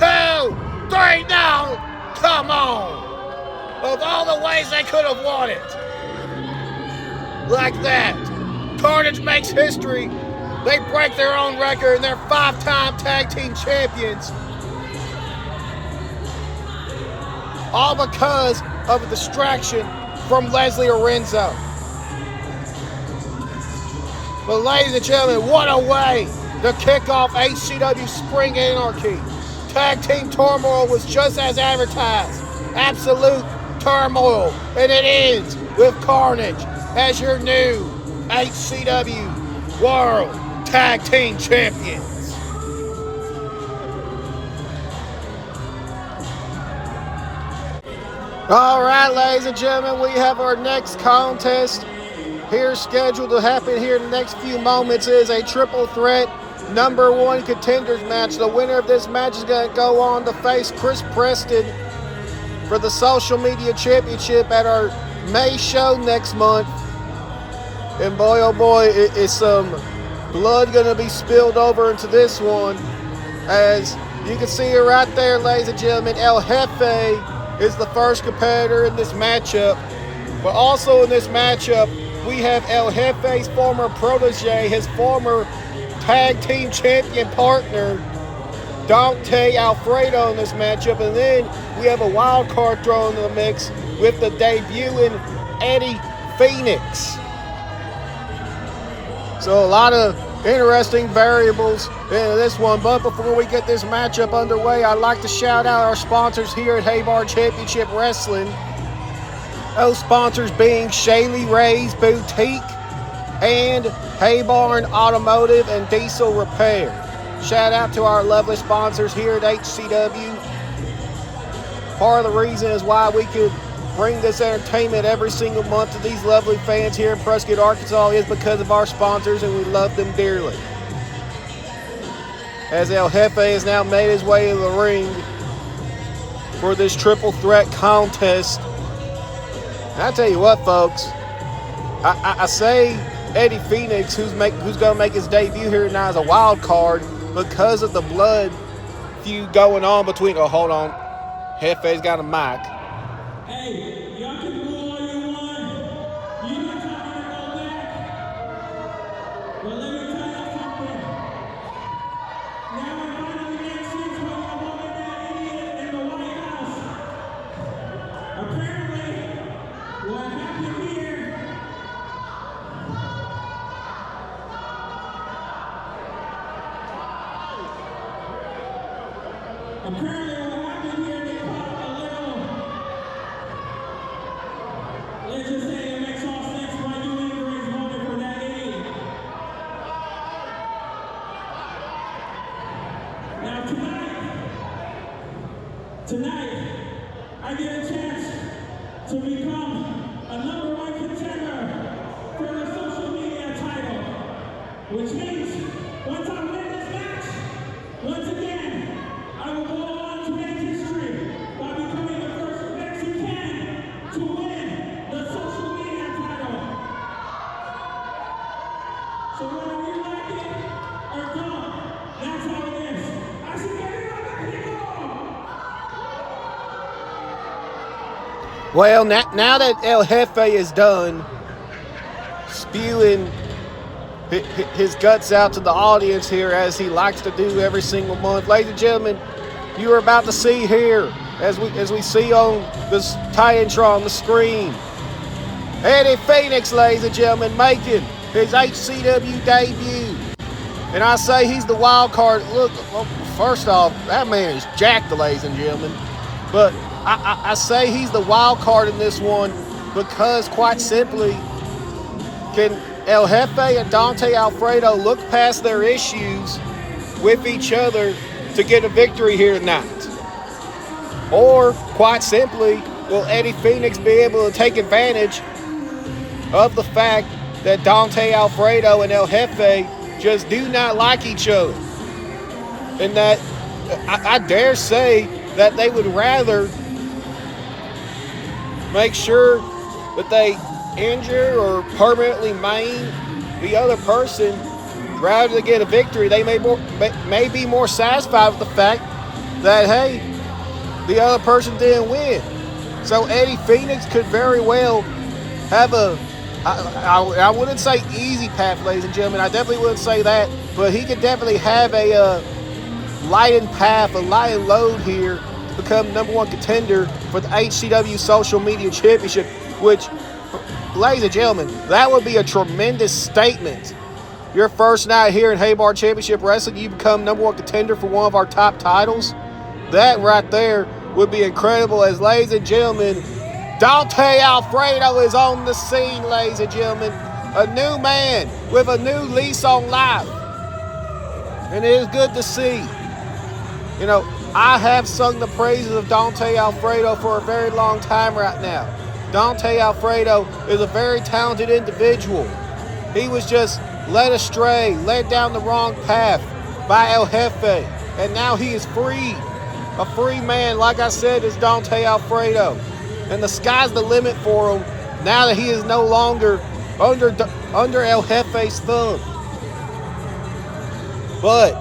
3, now. Come on. Of all the ways they could have won it. Like that. Carnage makes history. They break their own record and they're 5-time tag team champions. All because of a distraction from Leslie Lorenzo. But ladies and gentlemen, what a way to kick off HCW Spring Anarchy. Tag team turmoil was just as advertised. Absolute turmoil. And it ends with Carnage as your new HCW World Tag Team Champions. All right, ladies and gentlemen, we have our next contest here scheduled to happen here in the next few moments. Is a triple threat number 1 contenders match. The winner of this match is going to go on to face Chris Preston for the social media championship at our May show next month. And boy, oh boy, it's some blood going to be spilled over into this one. As you can see it right there, ladies and gentlemen, El Jefe is the first competitor in this matchup. But also in this matchup, we have El Jefe's former protege, his former tag team champion partner, Dante Alfredo in this matchup. And then we have a wild card thrown in the mix with the debuting Eddie Phoenix. So a lot of interesting variables in this one. But before we get this matchup underway, I'd like to shout out our sponsors here at Haybarn Championship Wrestling. Those sponsors being Shaylee Ray's Boutique and Haybarn Automotive and Diesel Repair. Shout out to our lovely sponsors here at HCW. Part of the reason is why we could bring this entertainment every single month to these lovely fans here in Prescott, Arkansas is because of our sponsors, and we love them dearly. As El Jefe has now made his way to the ring for this triple threat contest. And I tell you what, folks, I say Eddie Phoenix, who's going to make his debut here now as a wild card because of the blood feud going on between. Oh, hold on. Jefe's got a mic. Hey, y'all can boo all you want. You know talking about that. But let me tell y'all something. Now I finally make sense when y'all wanted that idiot in the White House. Apparently, what happened here. Apparently, what happened here, they caught a little. Let's just say it makes all sense why you immigrants voted for that idiot. Now tonight, I get a chance to become a #1 contender for the social media title, which means once I win this match, once again, I will go on to make history by becoming the first Mexican to win the social media title. So whether you like it or don't, that's how it is. I see everyone Mexico! Well, now that El Jefe is done spewing his guts out to the audience here, as he likes to do every single month, ladies and gentlemen, you are about to see here, as we see on this tie-intro on the screen, Eddie Phoenix, ladies and gentlemen, making his HCW debut. And I say he's the wild card. Look, first off, that man is jacked, ladies and gentlemen. But I say he's the wild card in this one because, quite simply, can El Jefe and Dante Alfredo look past their issues with each other to get a victory here tonight? Or, quite simply, will Eddie Phoenix be able to take advantage of the fact that Dante Alfredo and El Jefe just do not like each other? And that I dare say that they would rather make sure that they injure or permanently maim the other person rather than get a victory. They may be more satisfied with the fact that, hey, the other person didn't win. So Eddie Phoenix could very well have I wouldn't say easy path, ladies and gentlemen. I definitely wouldn't say that, but he could definitely have a lightened path, a lightened load here to become #1 contender for the HCW Social Media Championship, which, ladies and gentlemen, that would be a tremendous statement. Your first night here in Haybarn Championship Wrestling, you become #1 contender for one of our top titles. That right there would be incredible. As, ladies and gentlemen, Dante Alfredo is on the scene, ladies and gentlemen. A new man with a new lease on life. And it is good to see. You know, I have sung the praises of Dante Alfredo for a very long time right now. Dante Alfredo is a very talented individual. He was just led astray, led down the wrong path by El Jefe. And now he is free. A free man, like I said, is Dante Alfredo. And the sky's the limit for him now that he is no longer under El Jefe's thumb. But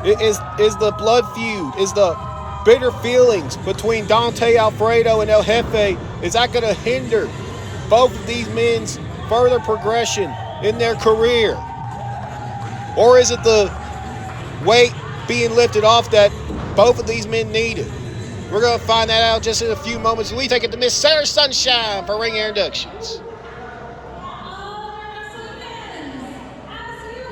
is the blood feud, is the bitter feelings between Dante Alfredo and El Jefe, is that going to hinder both of these men's further progression in their career? Or is it the weight being lifted off that both of these men needed? We're going to find that out just in a few moments. We take it to Miss Sarah Sunshine for ring introductions. All our wrestling fans, as you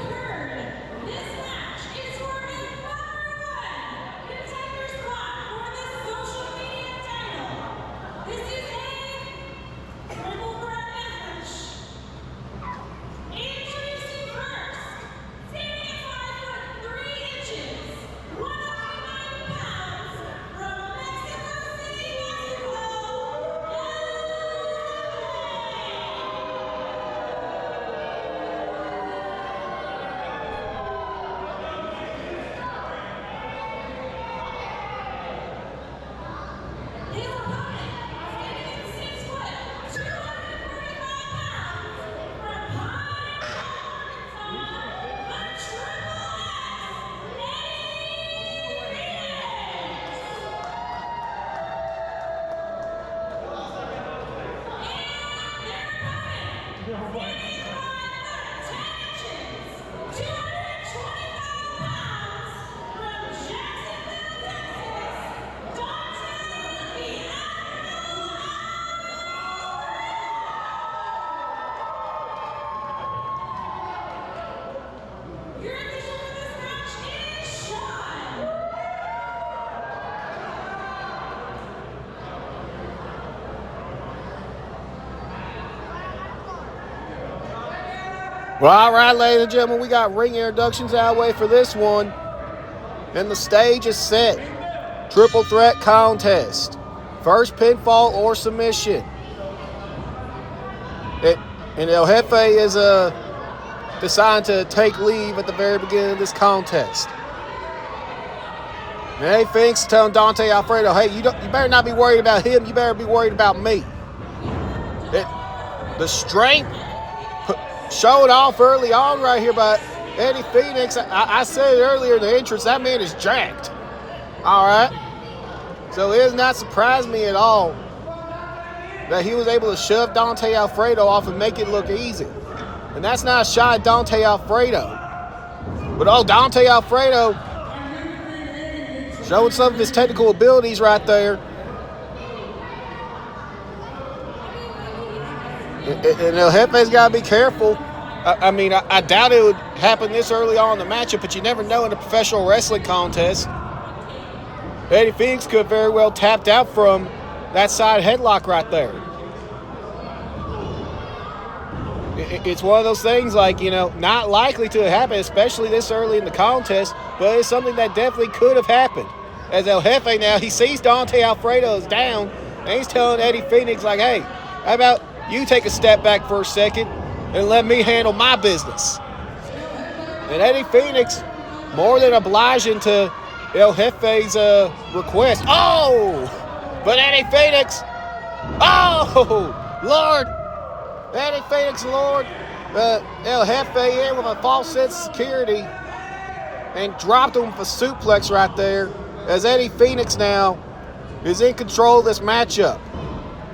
Well, all right, ladies and gentlemen, we got ring introductions our way for this one. And the stage is set. Triple threat contest. First pinfall or submission. And El Jefe is deciding to take leave at the very beginning of this contest. And Eddie Phoenix telling Dante Alfredo, hey, you better not be worried about him. You better be worried about me. The strength showed off early on right here by Eddie Phoenix. I said it earlier in the entrance, that man is jacked. All right. So it does not surprise me at all that he was able to shove Dante Alfredo off and make it look easy. And that's not a shot at Dante Alfredo. But Dante Alfredo showing some of his technical abilities right there. And El Jefe's got to be careful. I doubt it would happen this early on in the matchup, but you never know in a professional wrestling contest. Eddie Phoenix could very well tapped out from that side headlock right there. It's one of those things like, not likely to happen, especially this early in the contest, but it's something that definitely could have happened. As El Jefe now, he sees Dante Alfredo is down, and he's telling Eddie Phoenix, like, hey, how about you take a step back for a second and let me handle my business. And Eddie Phoenix, more than obliging to El Jefe's request. Oh! But Eddie Phoenix, Lord! Eddie Phoenix, Lord, El Jefe in with a false sense of security and dropped him with a suplex right there as Eddie Phoenix now is in control of this matchup.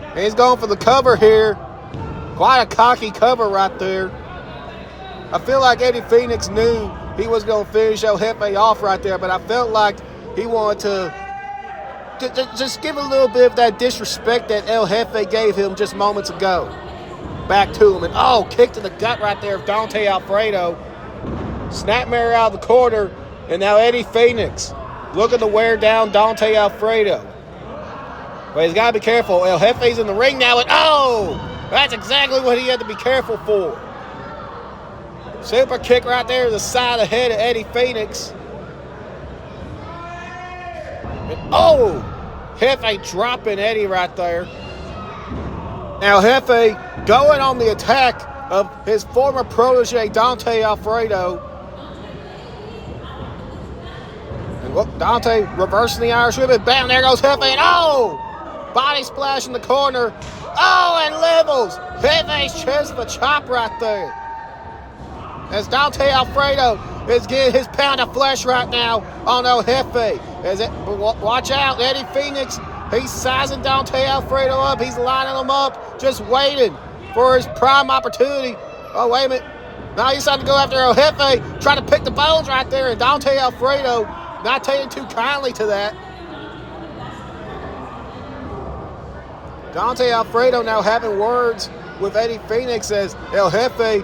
And he's going for the cover here. Quite a cocky cover right there. I feel like Eddie Phoenix knew he was going to finish El Jefe off right there, but I felt like he wanted to just give a little bit of that disrespect that El Jefe gave him just moments ago back to him. And kick to the gut right there of Dante Alfredo. Snapmare out of the corner, and now Eddie Phoenix looking to wear down Dante Alfredo. But he's got to be careful. El Jefe's in the ring now, and that's exactly what he had to be careful for. Super kick right there to the side of the head of Eddie Phoenix. And Jefe dropping Eddie right there. Now Jefe going on the attack of his former protege, Dante Alfredo. And Dante reversing the Irish whip, and bam, there goes Jefe, and body splash in the corner. And levels Jefe's chest with a chop right there. As Dante Alfredo is getting his pound of flesh right now on El Jefe. Watch out, Eddie Phoenix. He's sizing Dante Alfredo up. He's lining him up, just waiting for his prime opportunity. Oh, wait a minute. Now he's starting to go after El Jefe, trying to pick the bones right there, and Dante Alfredo not taking too kindly to that. Dante Alfredo now having words with Eddie Phoenix as El Jefe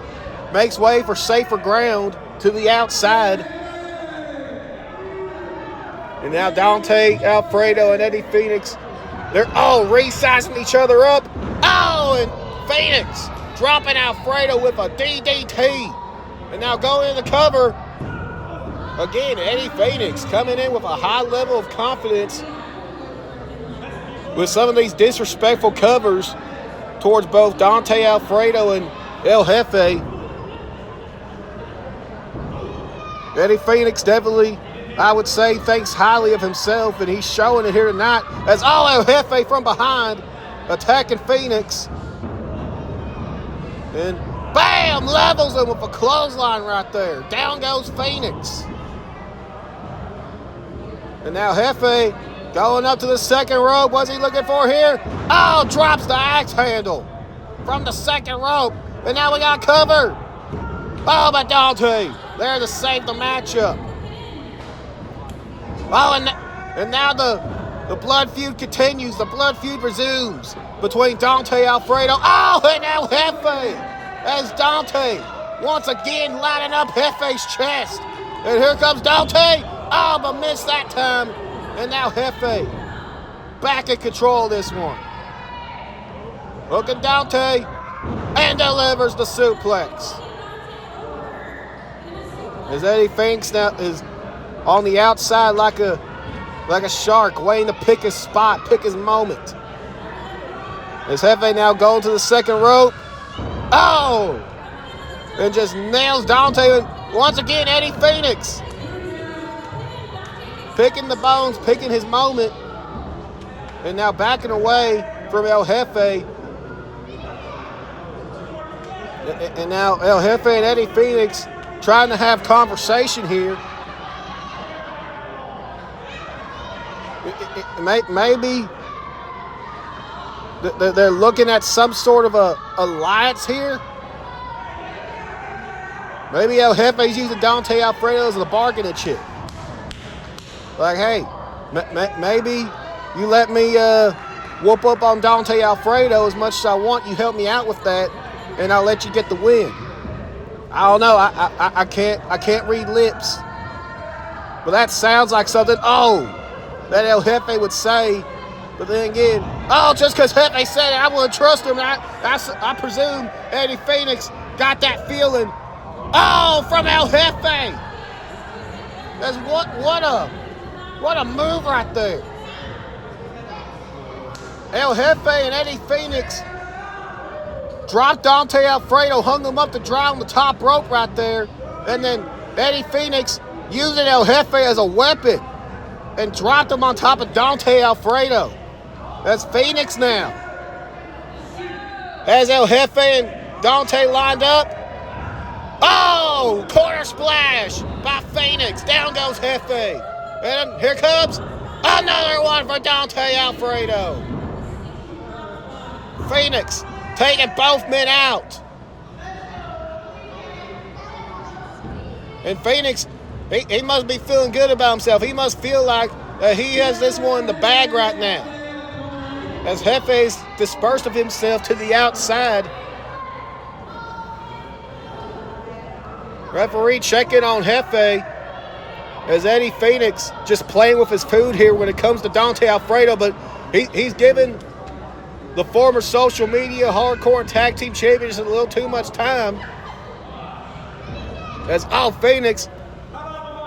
makes way for safer ground to the outside. And now Dante Alfredo and Eddie Phoenix, they're resizing each other up. And Phoenix dropping Alfredo with a DDT. And now going in the cover. Again, Eddie Phoenix coming in with a high level of confidence with some of these disrespectful covers towards both Dante Alfredo and El Jefe. Eddie Phoenix definitely, I would say, thinks highly of himself, and he's showing it here tonight as El Jefe from behind attacking Phoenix. And bam, levels him with a clothesline right there. Down goes Phoenix. And now Jefe going up to the second rope. What's he looking for here? Drops the axe handle from the second rope. And now we got covered. But Dante there to save the matchup. And now the blood feud continues. The blood feud resumes between Dante Alfredo. And now Jefe as Dante once again lining up Jefe's chest. And here comes Dante. But missed that time. And now Jefe back in control of this one. Hooking Dante and delivers the suplex. As Eddie Phoenix now is on the outside like a shark, waiting to pick his spot, pick his moment. As Jefe now going to the second rope. Oh! And just nails Dante. And once again, Eddie Phoenix picking the bones, picking his moment. And now backing away from El Jefe. And now El Jefe and Eddie Phoenix trying to have conversation here. Maybe they're looking at some sort of a alliance here. Maybe El Jefe's using Dante Alfredo as a bargaining chip. Like, hey, maybe you let me whoop up on Dante Alfredo as much as I want. You help me out with that, and I'll let you get the win. I don't know. I can't read lips, but that sounds like something. That El Jefe would say. But then again, just because Jefe said it, I want to trust him. I presume Eddie Phoenix got that feeling. From El Jefe. That's what a move right there. El Jefe and Eddie Phoenix dropped Dante Alfredo, hung him up to dry on the top rope right there, and then Eddie Phoenix using El Jefe as a weapon and dropped him on top of Dante Alfredo. That's Phoenix now. Has El Jefe and Dante lined up. Corner splash by Phoenix. Down goes Jefe. And here comes another one for Dante Alfredo. Phoenix taking both men out. And Phoenix, he must be feeling good about himself. He must feel like he has this one in the bag right now. As Jefe's dispersed of himself to the outside. Referee checking on Jefe as Eddie Phoenix just playing with his food here when it comes to Dante Alfredo, but he's given the former social media hardcore and tag team champions a little too much time. As Phoenix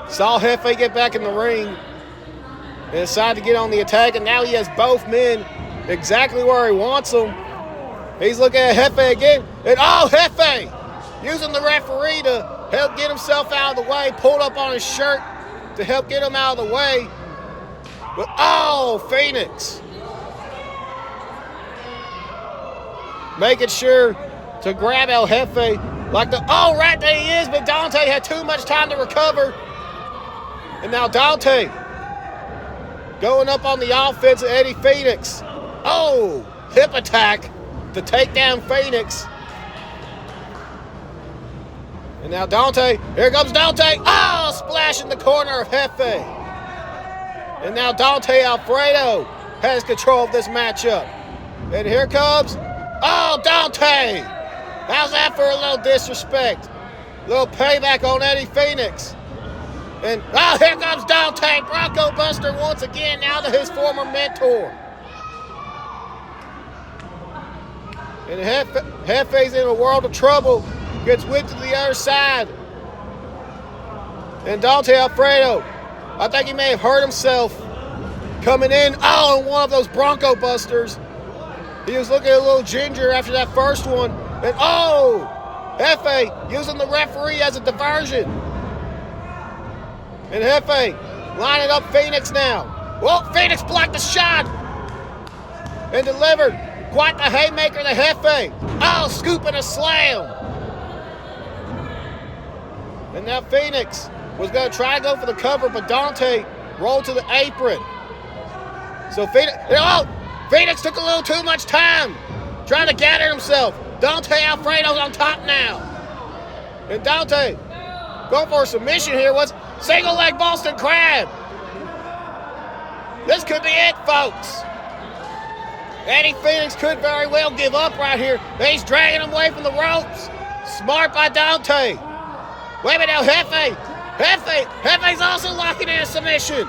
saw Jefe get back in the ring and decided to get on the attack, and now he has both men exactly where he wants them. He's looking at Jefe again, and Jefe using the referee to help get himself out of the way, pulled up on his shirt to help get him out of the way. But Phoenix making sure to grab El Jefe like right there he is, but Dante had too much time to recover. And now Dante going up on the offense of Eddie Phoenix. Hip attack to take down Phoenix. And now Dante, here comes Dante. Splash in the corner of Jefe. And now Dante Alfredo has control of this matchup. And here comes, Dante. How's that for a little disrespect? A little payback on Eddie Phoenix. And here comes Dante, Bronco Buster once again, now to his former mentor. And Jefe's in a world of trouble. Gets whipped to the other side. And Dante Alfredo, I think he may have hurt himself coming in. In one of those Bronco Busters. He was looking a little ginger after that first one. And Jefe using the referee as a diversion. And Jefe lining up Phoenix now. Phoenix blocked the shot and delivered quite the haymaker to Jefe. Scooping a slam. And now Phoenix was going to try to go for the cover, but Dante rolled to the apron. So Phoenix took a little too much time trying to gather himself. Dante Alfredo's on top now. And Dante going for a submission here. Single leg Boston Crab. This could be it, folks. Eddie Phoenix could very well give up right here. He's dragging him away from the ropes. Smart by Dante. Wait a minute now, Jefe. Jefe's also locking in a submission.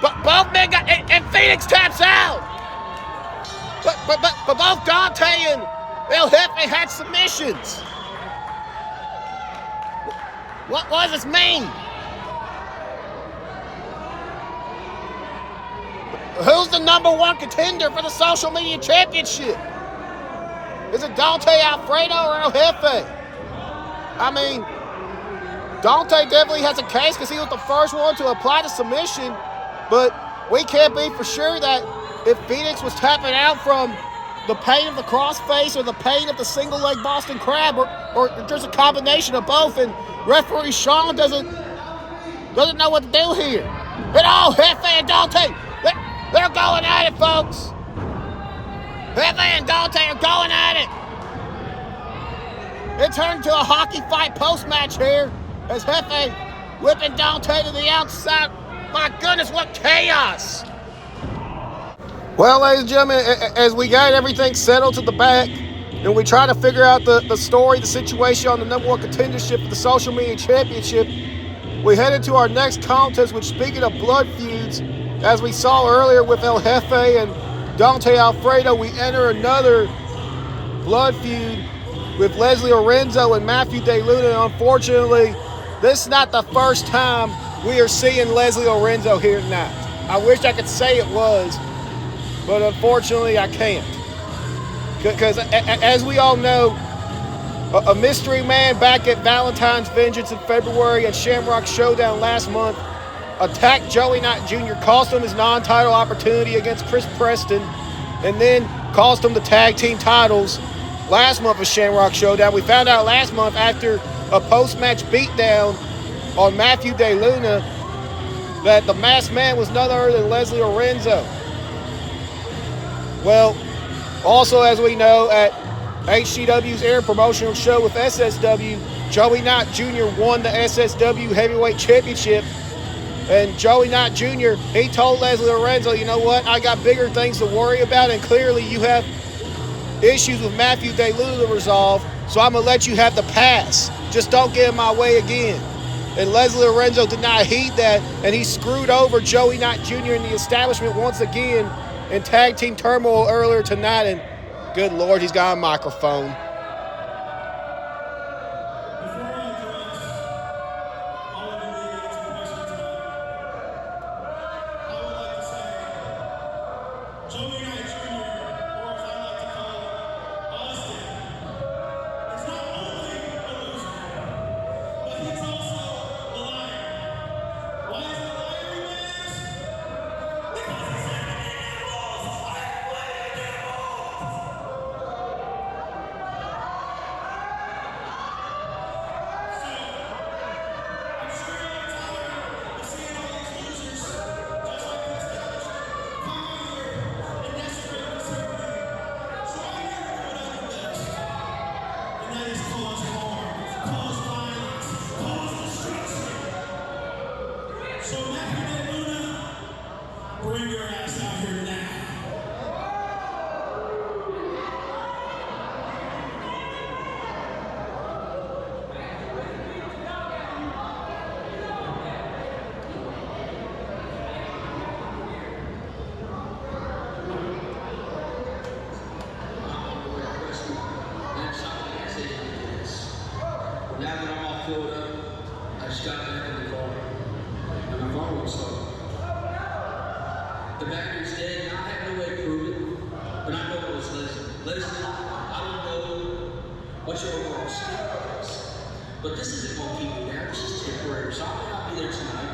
But both men and Phoenix taps out. But both Dante and El Jefe had submissions. What does this mean? Who's the #1 contender for the social media championship? Is it Dante Alfredo or El Jefe? I mean, Dante definitely has a case because he was the first one to apply the submission, but we can't be for sure that if Phoenix was tapping out from the pain of the crossface or the pain of the single leg Boston Crab, or there's a combination of both, and referee Sean doesn't know what to do here. But Jefe and Dante, they're going at it, folks. Jefe and Dante are going at it. It turned into a hockey fight post-match here as Jefe whipping Dante to the outside. My goodness, what chaos. Well, ladies and gentlemen, as we got everything settled to the back and we try to figure out the story, the situation on the #1 contendership for the social media championship, we head into our next contest, which, speaking of blood feuds, as we saw earlier with El Jefe and Dante Alfredo, we enter another blood feud with Leslie Lorenzo and Matthew DeLuna. Unfortunately, this is not the first time we are seeing Leslie Lorenzo here tonight. I wish I could say it was, but unfortunately I can't. Because as we all know, a mystery man back at Valentine's Vengeance in February and Shamrock Showdown last month attacked Joey Knight Jr., cost him his non-title opportunity against Chris Preston, and then cost him the tag team titles last month of Shamrock Showdown. We found out last month after a post-match beatdown on Matthew DeLuna that the masked man was none other than Leslie Lorenzo. Well, also as we know, at HCW's air promotional show with SSW, Joey Knight Jr. won the SSW Heavyweight Championship. And Joey Knight Jr., he told Leslie Lorenzo, you know what, I got bigger things to worry about, and clearly you have issues with Matthew DeLuna to resolve, so I'm going to let you have the pass. Just don't get in my way again. And Leslie Lorenzo did not heed that, and he screwed over Joey Knight Jr. in the establishment once again in tag team turmoil earlier tonight, and good Lord, he's got a microphone. Bring your ass out here now. Now that I'm all filled up, I just got back in the car, and my car won't start. The battery's dead, and I have no way to prove it, but I know it was Leslie. Leslie, I don't know what your overall skill is, but this isn't going to keep me down. This is temporary, so I may not be there tonight,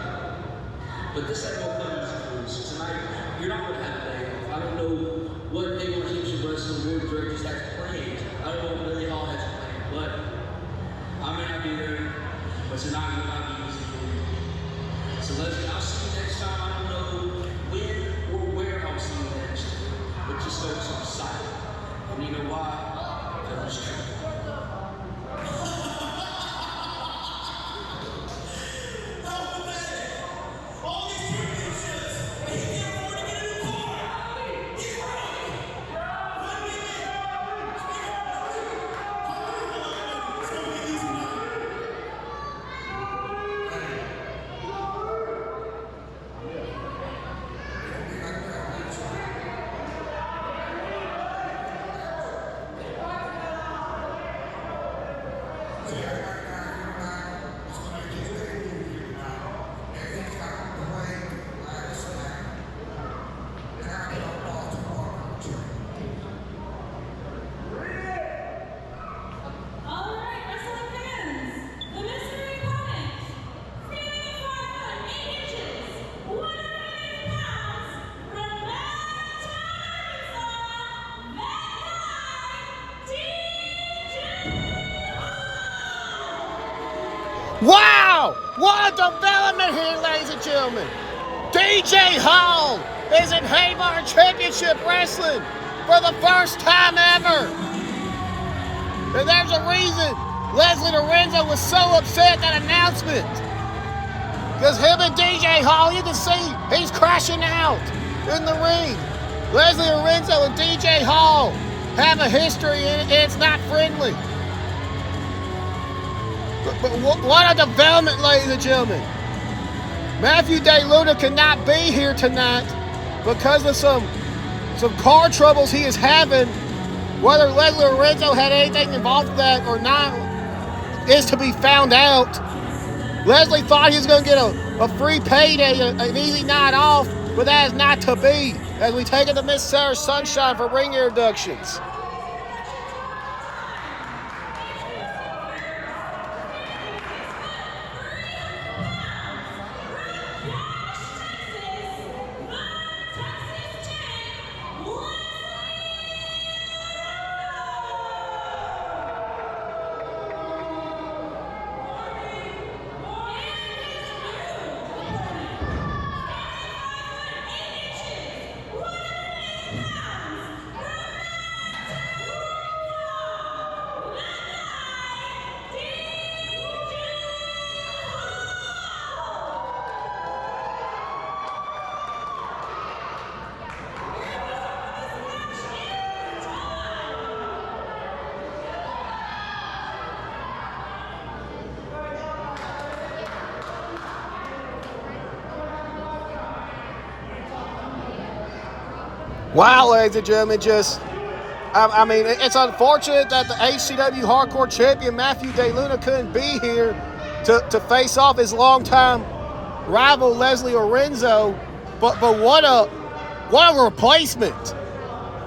but this ain't going to come as a cruise. Tonight, you're not going to have a day off. I don't know what Haybarn keeps your wrestling board directors has planned. I don't know what Billy Hall has planned, but I may not be there, but tonight will not be easy for you. So Leslie, I'll see you next time. I don't know when or where I'll see you next, but just focus on sight. And you know why? Because it's true. All these championships, and he can't afford to get a new car. He's broke. 1 million. It's gonna be easy now. Wow! What a development here, ladies and gentlemen. DJ Hall is in Haybarn Championship Wrestling for the first time ever. And there's a reason Leslie Lorenzo was so upset at that announcement. Because him and DJ Hall, you can see he's crashing out in the ring. Leslie Lorenzo and DJ Hall have a history and it's not friendly. But what a development, ladies and gentlemen. Matthew DeLuna cannot be here tonight because of some car troubles he is having. Whether Leslie Lorenzo had anything involved with that or not is to be found out. Leslie thought he was going to get a free payday, an easy night off, but that is not to be as we take it to Miss Sarah Sunshine for ring introductions. Wow, ladies and gentlemen, I mean, it's unfortunate that the HCW Hardcore Champion Matthew DeLuna couldn't be here to face off his longtime rival Leslie Lorenzo, but what a replacement!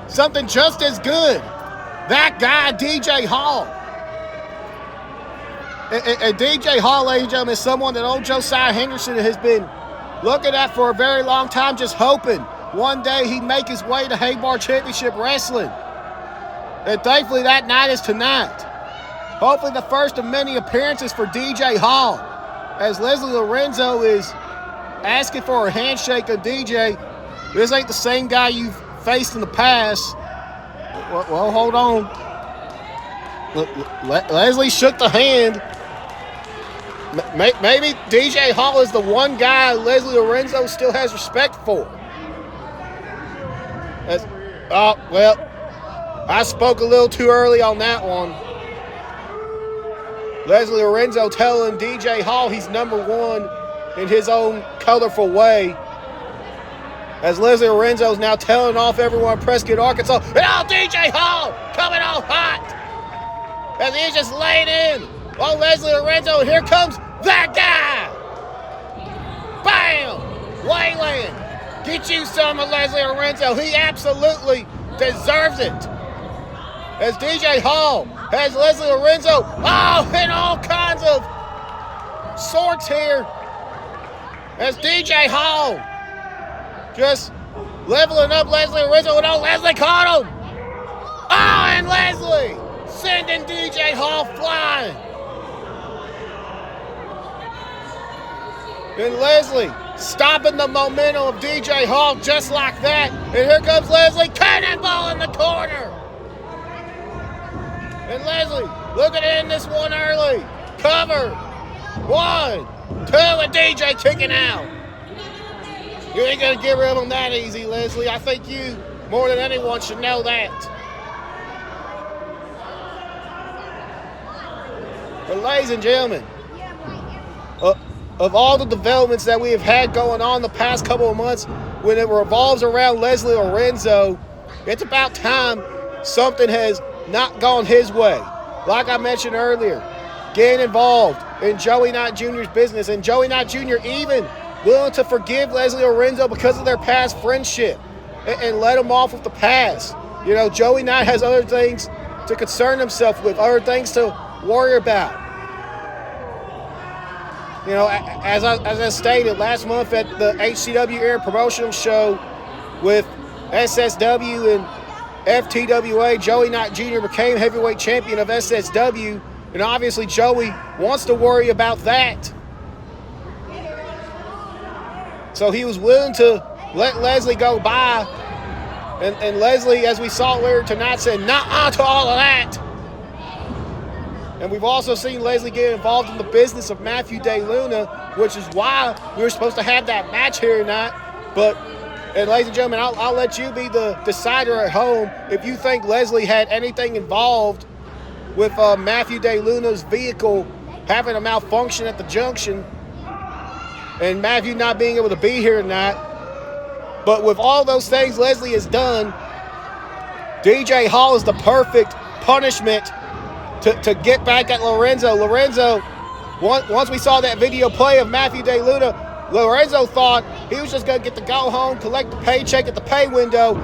Something just as good. That guy, DJ Hall. And DJ Hall, ladies and gentlemen, is someone that old Josiah Henderson has been looking at for a very long time, just hoping one day he'd make his way to Haybarn Championship Wrestling. And thankfully that night is tonight. Hopefully the first of many appearances for DJ Hall, as Leslie Lorenzo is asking for a handshake of DJ. This ain't the same guy you've faced in the past. Well, hold on. Leslie shook the hand. Maybe DJ Hall is the one guy Leslie Lorenzo still has respect for. Well, I spoke a little too early on that one. Leslie Lorenzo telling DJ Hall he's number one in his own colorful way. As Leslie Lorenzo is now telling off everyone in Prescott, Arkansas, and DJ Hall coming off hot. As he's just laying in on Leslie Lorenzo, and here comes that guy. Bam! Wayland. Get you some of Leslie Lorenzo. He absolutely deserves it. As DJ Hall has Leslie Lorenzo, in all kinds of sorts here. As DJ Hall just leveling up Leslie Lorenzo, and Leslie caught him. And Leslie sending DJ Hall flying. And Leslie stopping the momentum of DJ Hall just like that. And here comes Leslie, cannonball in the corner. And Leslie looking in this one early. Cover. 1, 2, and DJ kicking out. You ain't gonna get rid of him that easy, Leslie. I think you, more than anyone, should know that. But ladies and gentlemen, of all the developments that we have had going on the past couple of months, when it revolves around Leslie Lorenzo, it's about time something has not gone his way. Like I mentioned earlier, getting involved in Joey Knight Jr.'s business, and Joey Knight Jr. even willing to forgive Leslie Lorenzo because of their past friendship and let him off with the past. You know, Joey Knight has other things to concern himself with, other things to worry about. You know, as I stated last month at the HCW Air Promotional Show with SSW and FTWA, Joey Knight Jr. became heavyweight champion of SSW And obviously Joey wants to worry about that. So he was willing to let Leslie go by. And Leslie, as we saw earlier tonight, said, "Nuh-uh" to all of that. And we've also seen Leslie get involved in the business of Matthew DeLuna, which is why we were supposed to have that match here tonight. And ladies and gentlemen, I'll let you be the decider at home if you think Leslie had anything involved with Matthew DeLuna's vehicle having a malfunction at the junction and Matthew not being able to be here tonight. But with all those things Leslie has done, DJ Hall is the perfect punishment to get back at Lorenzo. Lorenzo, once we saw that video play of Matthew DeLuna, Lorenzo thought he was just going to get to go home, collect the paycheck at the pay window,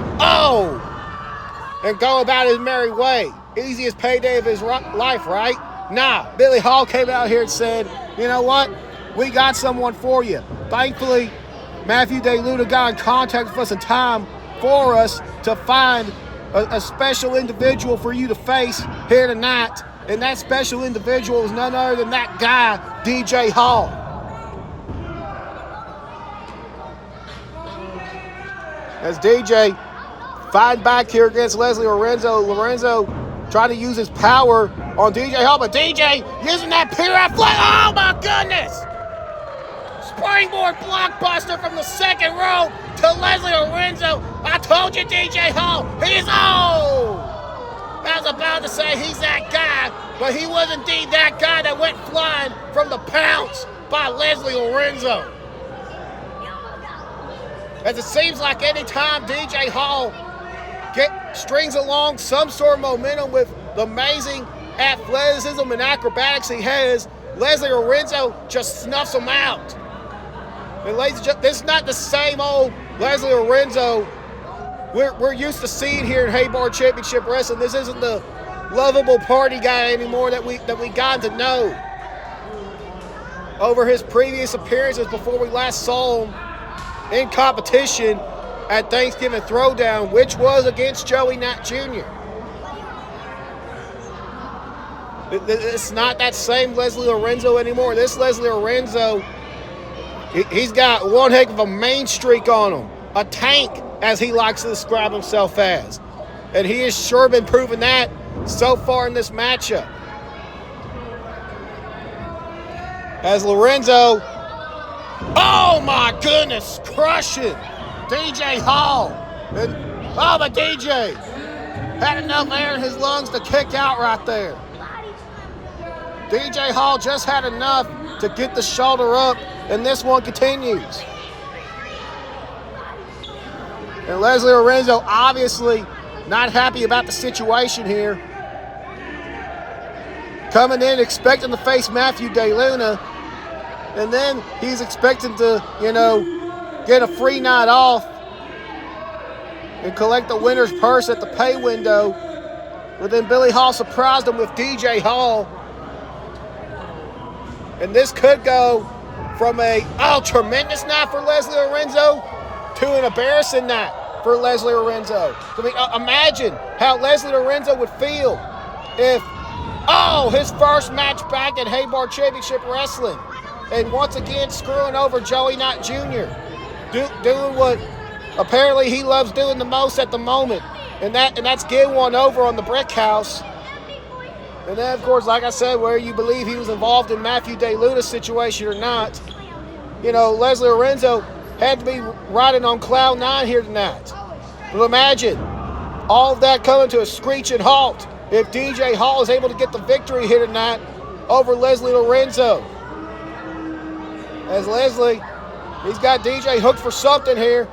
and go about his merry way. Easiest payday of his life, right? Nah, Billy Hall came out here and said, "You know what? We got someone for you." Thankfully, Matthew DeLuna got in contact with us in time for us to find a special individual for you to face here tonight. And that special individual is none other than that guy, DJ Hall. As DJ fighting back here against Leslie Lorenzo. Lorenzo trying to use his power on DJ Hall, but DJ using that pirouette flag. Oh my goodness! Springboard blockbuster from the second row to Leslie Lorenzo. I told you, DJ Hall, he's I was about to say he's that guy, but he was indeed that guy that went flying from the pounce by Leslie Lorenzo. As it seems like any time DJ Hall strings along some sort of momentum with the amazing athleticism and acrobatics he has, Leslie Lorenzo just snuffs him out. And ladies and gentlemen, this is not the same old Leslie Lorenzo we're used to seeing here in Haybarn Championship Wrestling. This isn't the lovable party guy anymore that we got to know over his previous appearances before we last saw him in competition at Thanksgiving Throwdown, which was against Joey Knight Jr. It's not that same Leslie Lorenzo anymore. This Leslie Lorenzo, he's got one heck of a main streak on him. A tank, as he likes to describe himself as. And he has sure been proving that so far in this matchup. As Lorenzo, oh my goodness, crushing DJ Hall. But DJ had enough air in his lungs to kick out right there. DJ Hall just had enough to get the shoulder up, and this one continues. And Leslie Lorenzo obviously not happy about the situation here. Coming in expecting to face Matthew DeLuna, and then he's expecting to, get a free night off and collect the winner's purse at the pay window. But then Billy Hall surprised him with DJ Hall. And this could go from a tremendous night for Leslie Lorenzo to an embarrassing night for Leslie Lorenzo. I mean, imagine how Leslie Lorenzo would feel if, his first match back at Haybarn Championship Wrestling, and once again screwing over Joey Knight Jr., doing what apparently he loves doing the most at the moment, and that's getting one over on the brick house. And then, of course, like I said, whether you believe he was involved in Matthew DeLuna's situation or not, Leslie Lorenzo had to be riding on cloud nine here tonight. But imagine all of that coming to a screeching halt if DJ Hall is able to get the victory here tonight over Leslie Lorenzo. As Leslie, he's got DJ hooked for something here.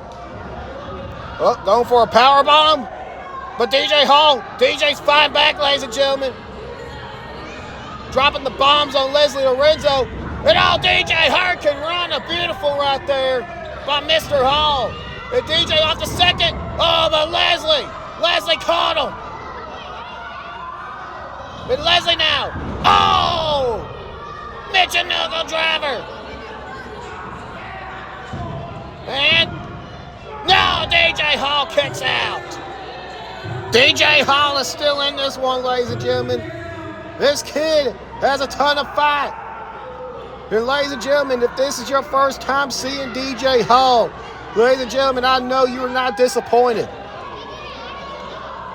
Going for a power bomb. But DJ's fighting back, ladies and gentlemen. Dropping the bombs on Leslie Lorenzo. And DJ Hurricane Rana, beautiful right there by Mr. Hall. And DJ off the second. But Leslie caught him. And Leslie now. Mitch and knuckle driver. And no, DJ Hall kicks out. DJ Hall is still in this one, ladies and gentlemen. This kid has a ton of fight. And ladies and gentlemen, if this is your first time seeing DJ Hall, ladies and gentlemen, I know you are not disappointed.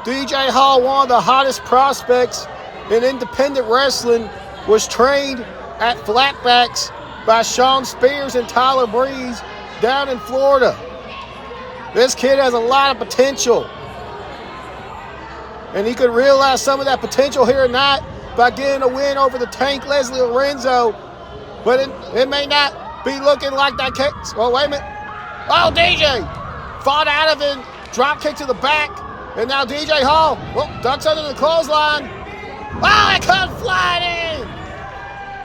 DJ Hall, one of the hottest prospects in independent wrestling, was trained at Flatbacks by Sean Spears and Tyler Breeze down in Florida. This kid has a lot of potential. And he could realize some of that potential here tonight by getting a win over the Tank Leslie Lorenzo. But it may not be looking like that case. Well, wait a minute. Oh, DJ fought out of it, drop kick to the back. And now DJ Hall, ducks under the clothesline. Oh, it comes flying in.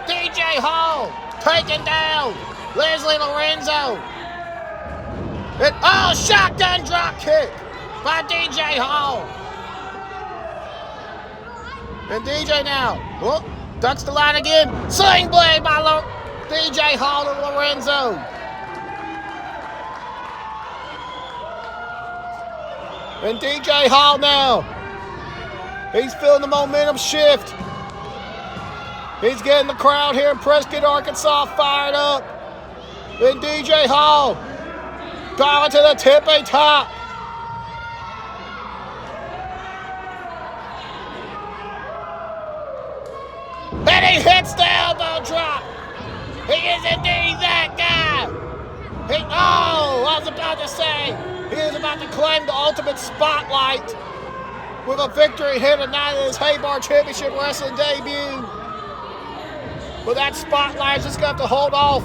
DJ Hall taken down Leslie Lorenzo. Shotgun drop kick by DJ Hall. And DJ now, ducks the line again. Sling blade by DJ Hall and Lorenzo. And DJ Hall now, he's feeling the momentum shift. He's getting the crowd here in Prescott, Arkansas fired up. And DJ Hall going to the tippy top. And he hits the elbow drop. He is indeed that guy. I was about to say, he is about to claim the ultimate spotlight with a victory here tonight in his Haybarn Championship Wrestling debut. But that spotlight is just going to have to hold off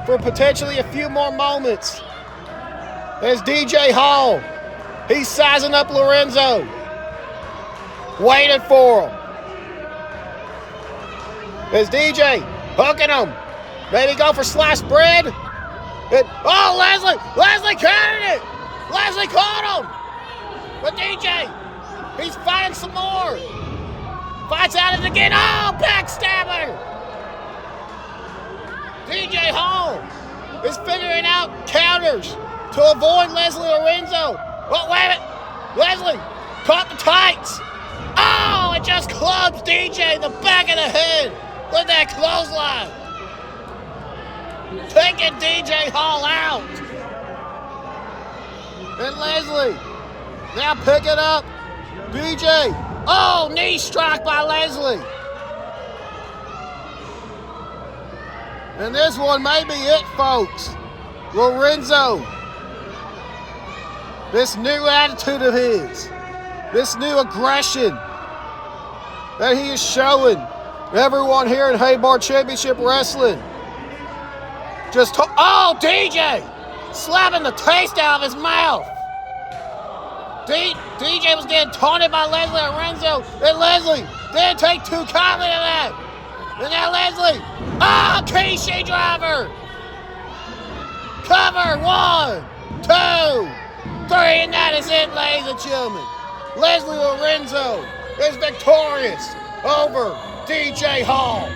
for potentially a few more moments. There's DJ Hall. He's sizing up Lorenzo. Waiting for him. There's DJ hooking him. Maybe go for sliced bread. Leslie countered it. Leslie caught him. But DJ, he's fighting some more. Fights out it again. Backstabber. DJ Hall is figuring out counters to avoid Leslie Lorenzo. Wait a minute. Leslie caught the tights. It just clubs DJ in the back of the head with that clothesline. Taking DJ Hall out. And Leslie now picking up DJ. Knee strike by Leslie. And this one may be it, folks. Lorenzo. This new attitude of his. This new aggression that he is showing everyone here in Haybarn Championship Wrestling. DJ slapping the taste out of his mouth. DJ was getting taunted by Leslie Lorenzo, and Leslie didn't take too kindly to that. And now Leslie, Kishi driver. Cover, 1, 2, 3, and that is it, ladies and gentlemen. Leslie Lorenzo is victorious over DJ Hall.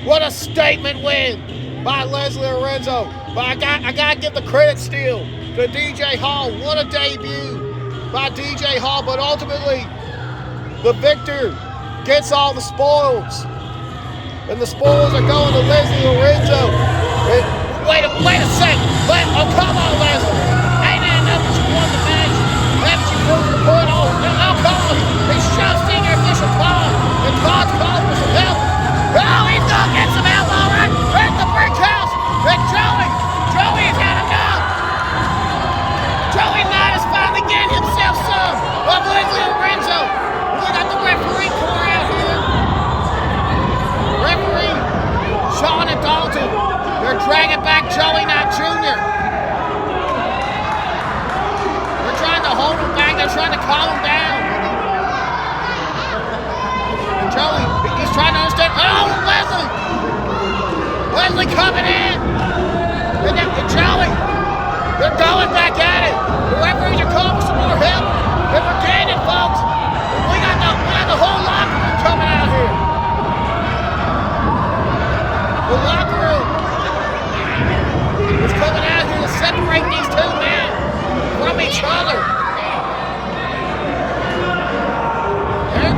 What a statement win by Leslie Lorenzo. But I gotta give the credit still to DJ Hall. What a debut by DJ Hall. But ultimately, the victor gets all the spoils. And the spoils are going to Leslie Lorenzo. Wait a second. Come on, Leslie. Ain't that enough that you won the match? Haven't you proven the point? Come on. He shoves senior official Todd. And Todd's calling for some help. He's going to get some help, all right. At the brick house. And Joey's had enough. Joey Knight is finally getting himself some of Leslie Lorenzo. We got the referee corner out here. Referee Sean and Dalton. They're dragging back Joey Knight Jr. They're trying to hold him back. They're trying to calm him down. And Joey, he's trying to understand. Leslie coming in. And Joey, they're going back at it. The referees are calling for some more help. And we're getting it, folks. We got the whole locker room coming out here. The locker room is coming out here to separate these two men from each other.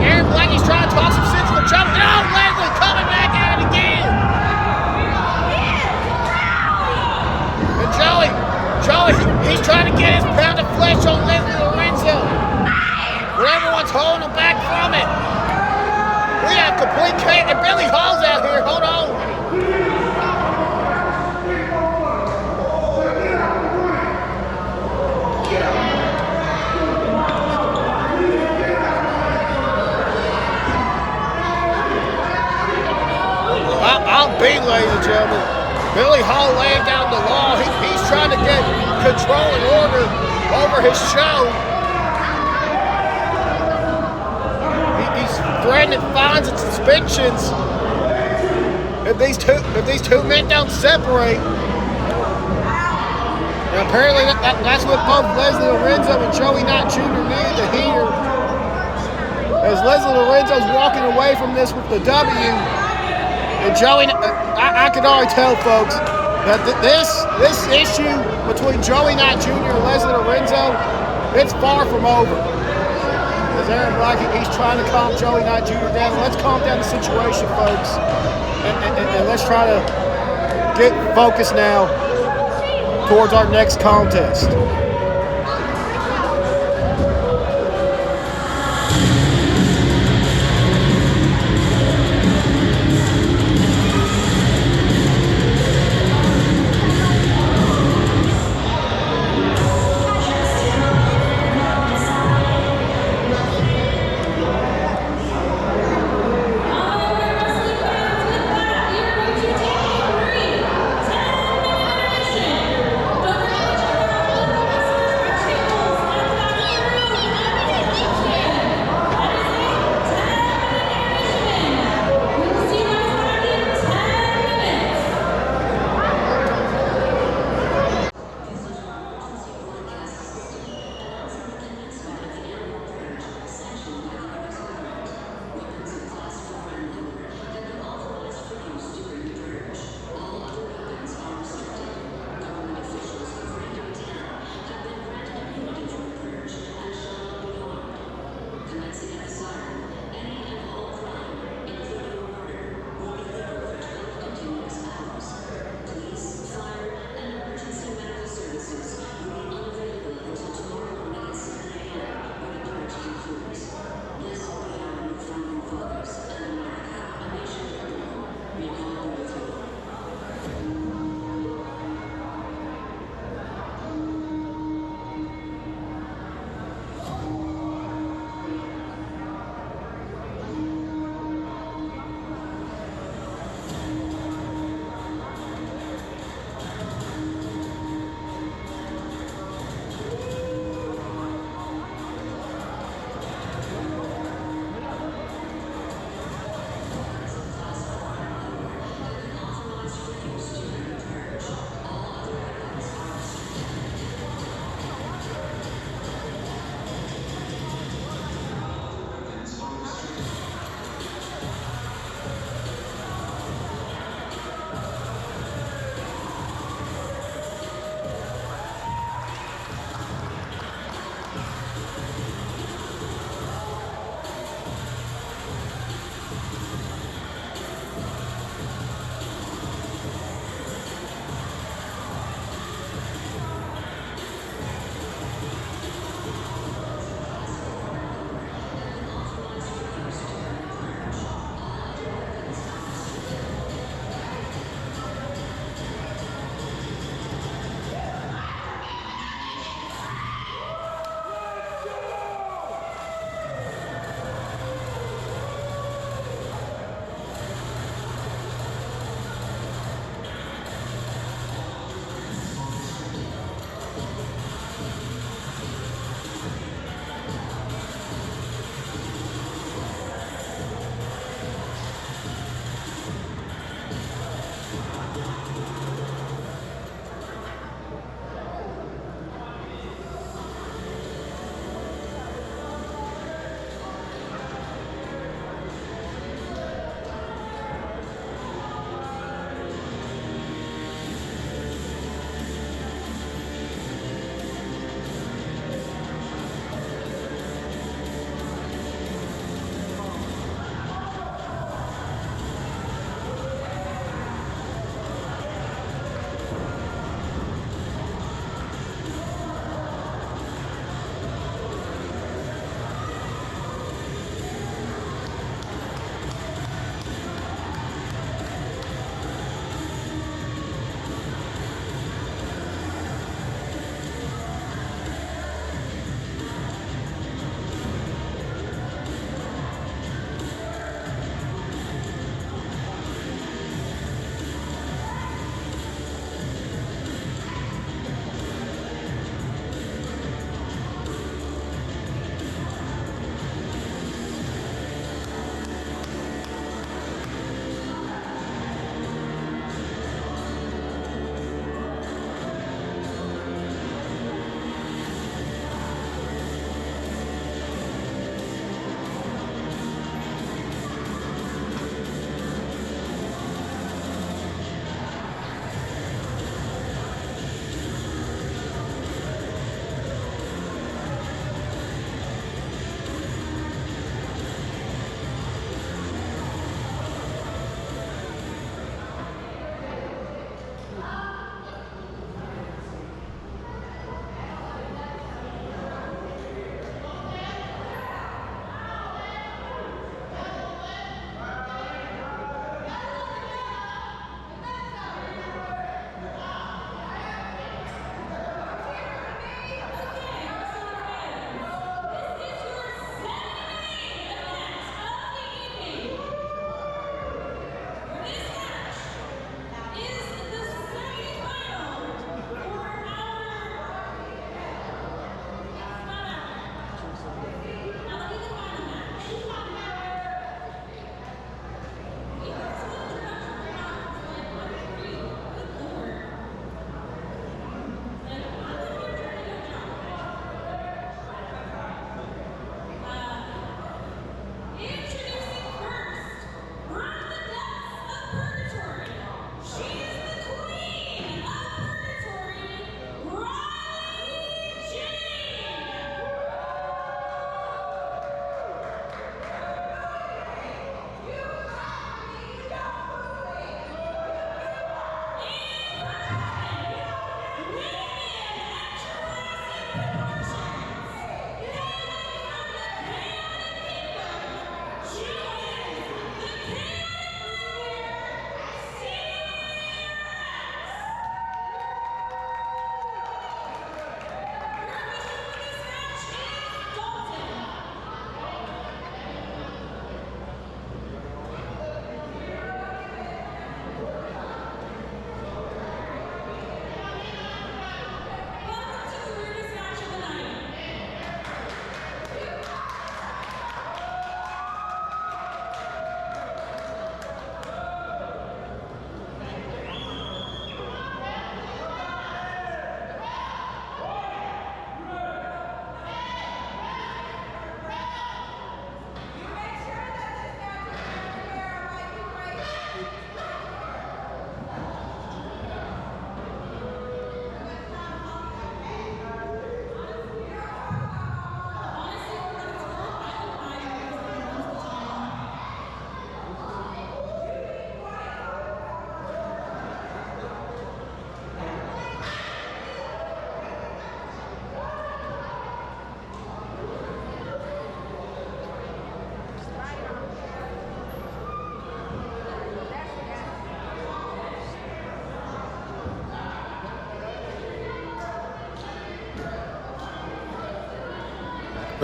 Aaron Blackie's trying to talk some sense to the Joey. He's trying to get his pound of flesh on Leslie Lorenzo. But everyone's holding him back from it. We have complete chaos. And Billy Hall's out here. Hold on. I'll be, ladies and gentlemen. Billy Hall laying down the law. He's trying to get control and order over his show. He's threatening fines and suspensions if these two men don't separate. And apparently that's what both Leslie Lorenzo and Joey Knight Jr. needed to hear. As Leslie Lorenzo's walking away from this with the W. And Joey, I could already tell, folks, that this issue between Joey Knight Jr. and Leslie Lorenzo, it's far from over. As Aaron Black, he's trying to calm Joey Knight Jr. down. Let's calm down the situation, folks, and let's try to get focused now towards our next contest.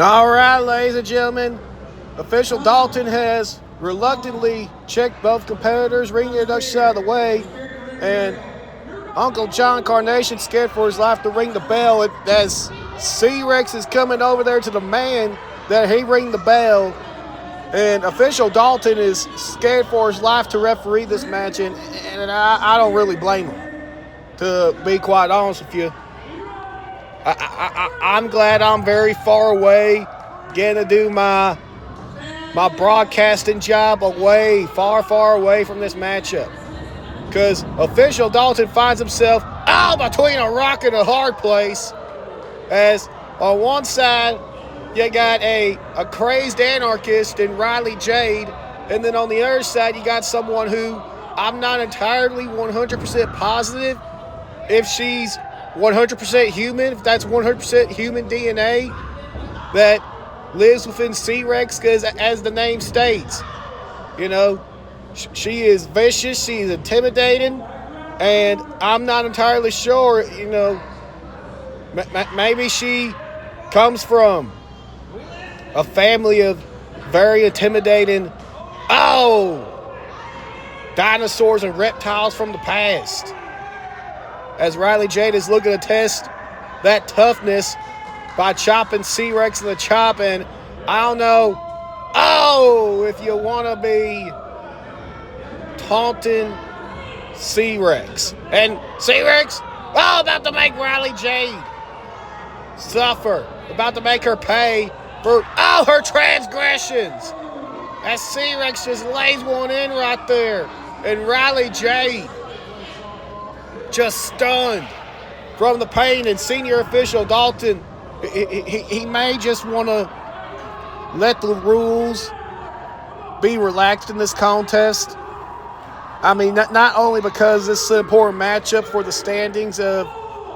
All right, ladies and gentlemen, official Dalton has reluctantly checked both competitors, ring introductions out of the way, and Uncle John Carnation scared for his life to ring the bell as C-Rex is coming over there to the man that he ring the bell, and official Dalton is scared for his life to referee this match, and I don't really blame him, to be quite honest with you. I'm glad I'm very far away, getting to do my broadcasting job away, far away from this matchup. Because official Dalton finds himself between a rock and a hard place. As on one side, you got a crazed anarchist in Riley Jade. And then on the other side, you got someone who I'm not entirely 100% positive if she's 100% human, if that's 100% human DNA that lives within C-Rex, because as the name states, you know, she is vicious, she's intimidating, and I'm not entirely sure, you know, maybe she comes from a family of very intimidating, dinosaurs and reptiles from the past. As Riley Jade is looking to test that toughness by chopping C-Rex in the chop, and I don't know, if you want to be taunting C-Rex. And C-Rex, about to make Riley Jade suffer, about to make her pay for her transgressions. As C-Rex just lays one in right there, and Riley Jade just stunned from the pain, and senior official Dalton, he may just want to let the rules be relaxed in this contest. I mean, not only because this is an important matchup for the standings of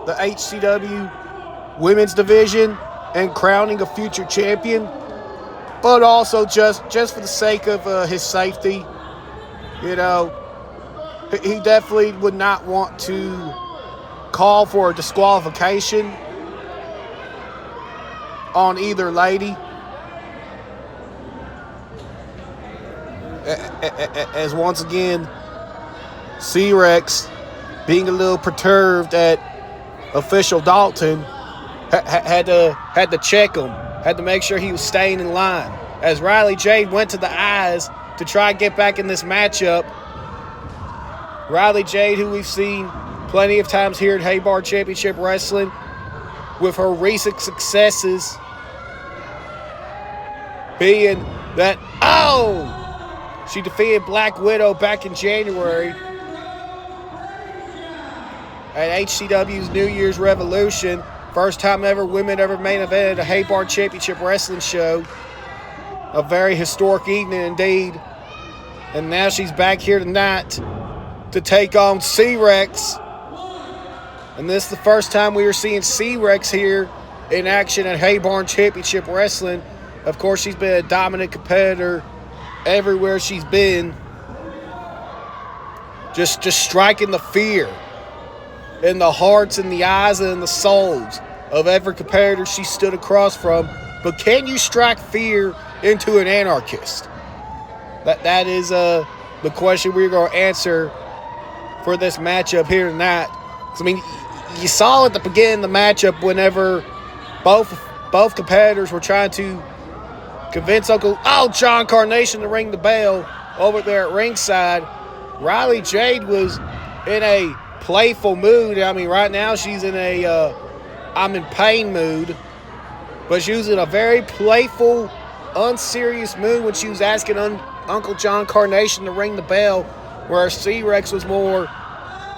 the HCW women's division and crowning a future champion, but also just for the sake of his safety. You know, he definitely would not want to call for a disqualification on either lady. As once again, C-Rex, being a little perturbed at official Dalton, had to check him, had to make sure he was staying in line. As Riley Jade went to the eyes to try and get back in this matchup, Riley Jade, who we've seen plenty of times here at Haybarn Championship Wrestling, with her recent successes being that, she defeated Black Widow back in January at HCW's New Year's Revolution. First time ever women ever main evented a Haybarn Championship Wrestling show. A very historic evening indeed. And now she's back here tonight to take on C-Rex. And this is the first time we are seeing C-Rex here in action at Haybarn Championship Wrestling. Of course, she's been a dominant competitor everywhere she's been. Just striking the fear in the hearts and the eyes and the souls of every competitor she stood across from. But can you strike fear into an anarchist? That is the question we're going to answer for this matchup here tonight. I mean, you saw at the beginning of the matchup whenever both competitors were trying to convince Uncle John Carnation to ring the bell over there at ringside. Riley Jade was in a playful mood. I mean, right now she's in a I'm in pain mood, but she was in a very playful, unserious mood when she was asking Uncle John Carnation to ring the bell, where C-Rex was more,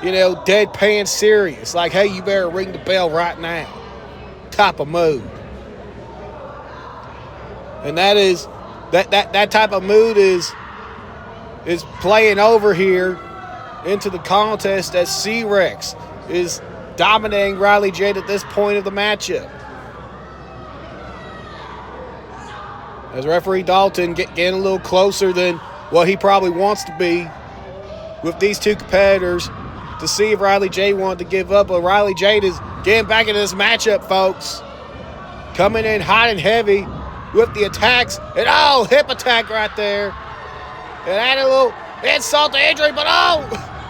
deadpan serious, like, hey, you better ring the bell right now type of mood. And that is that type of mood is playing over here into the contest as C-Rex is dominating Riley Jade at this point of the matchup. As referee Dalton getting a little closer than what he probably wants to be with these two competitors to see if Riley Jade wanted to give up. But Riley Jade is getting back into this matchup, folks. Coming in hot and heavy with the attacks. And hip attack right there. And added a little insult to injury, but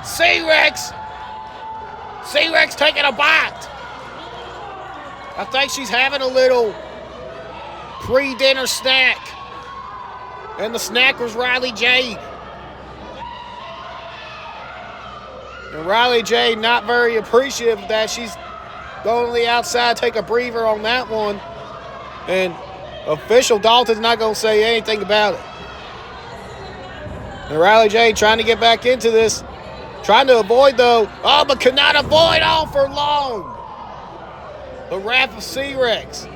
C-Rex. C-Rex taking a bite. I think she's having a little pre-dinner snack. And the snack was Riley Jade. And Riley Jade not very appreciative that she's going to the outside, take a breather on that one. And official Dalton's not going to say anything about it. And Riley Jade trying to get back into this. Trying to avoid, though. But cannot avoid all for long. The wrath of C-Rex.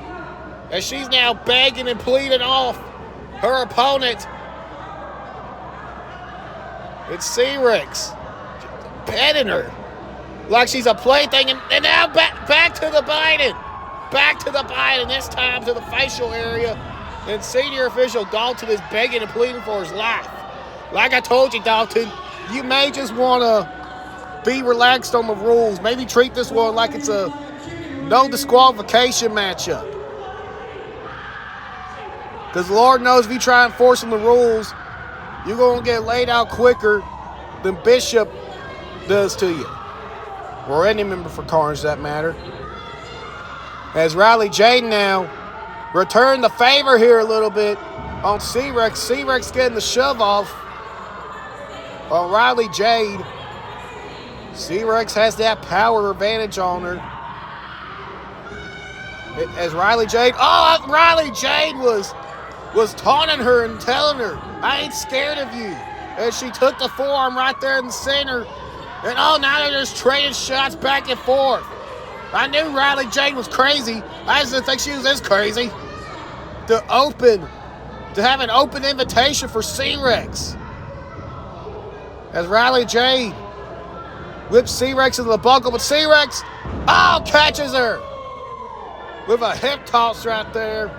As she's now begging and pleading off her opponent. It's C-Rex. Petting her. Like she's a plaything. And now back to the biting. Back to the biting. This time to the facial area. And senior official Dalton is begging and pleading for his life. Like I told you, Dalton, you may just want to be relaxed on the rules. Maybe treat this one like it's a no disqualification matchup. Because Lord knows if you try enforcing the rules, you're going to get laid out quicker than Bishop does to you. Or any member for Carnage, that matter. As Riley Jade now return the favor here a little bit on C-Rex. C-Rex getting the shove off on Riley Jade. C-Rex has that power advantage on her. As Riley Jade, Riley Jade was taunting her and telling her, I ain't scared of you. As she took the forearm right there in the center. And now they're just trading shots back and forth. I knew Riley Jade was crazy. I just didn't think she was this crazy. To have an open invitation for C-Rex. As Riley Jade whips C-Rex into the buckle, but C-Rex, catches her with a hip toss right there.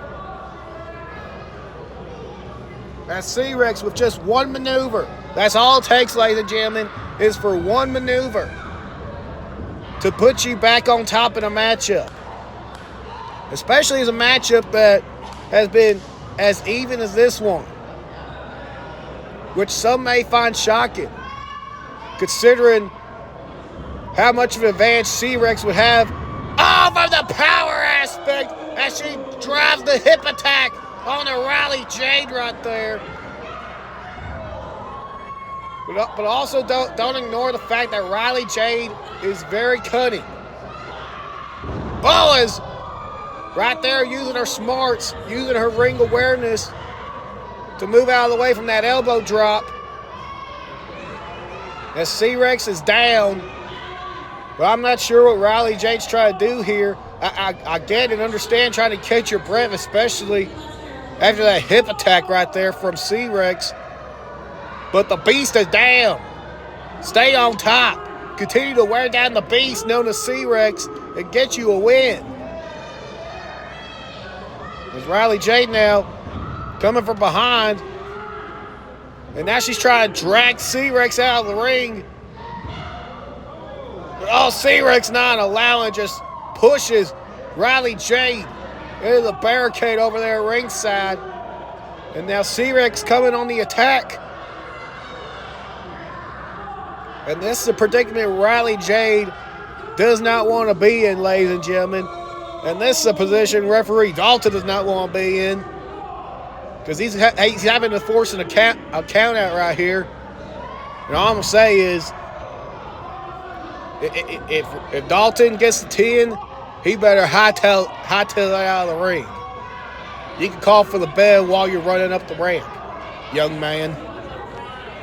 As C-Rex with just one maneuver. That's all it takes, ladies and gentlemen, is for one maneuver to put you back on top in a matchup. Especially as a matchup that has been as even as this one. Which some may find shocking, considering how much of an advantage C-Rex would have over the power aspect as she drives the hip attack on a Riley Jade right there. But also don't ignore the fact that Riley Jade is very cunning. Bo is right there using her smarts, using her ring awareness to move out of the way from that elbow drop. As C-Rex is down. But I'm not sure what Riley Jade's trying to do here. I get and understand trying to catch your breath, especially after that hip attack right there from C-Rex. But the beast is down. Stay on top. Continue to wear down the beast known as C-Rex and get you a win. There's Riley Jade now coming from behind. And now she's trying to drag C-Rex out of the ring. But C-Rex not allowing, just pushes Riley Jade into the barricade over there ringside. And now C-Rex coming on the attack. And this is a predicament Riley Jade does not want to be in, ladies and gentlemen. And this is a position referee Dalton does not want to be in. Because he's having to force a count out right here. And all I'm going to say is, if Dalton gets the 10, he better hightail it out of the ring. You can call for the bell while you're running up the ramp, young man.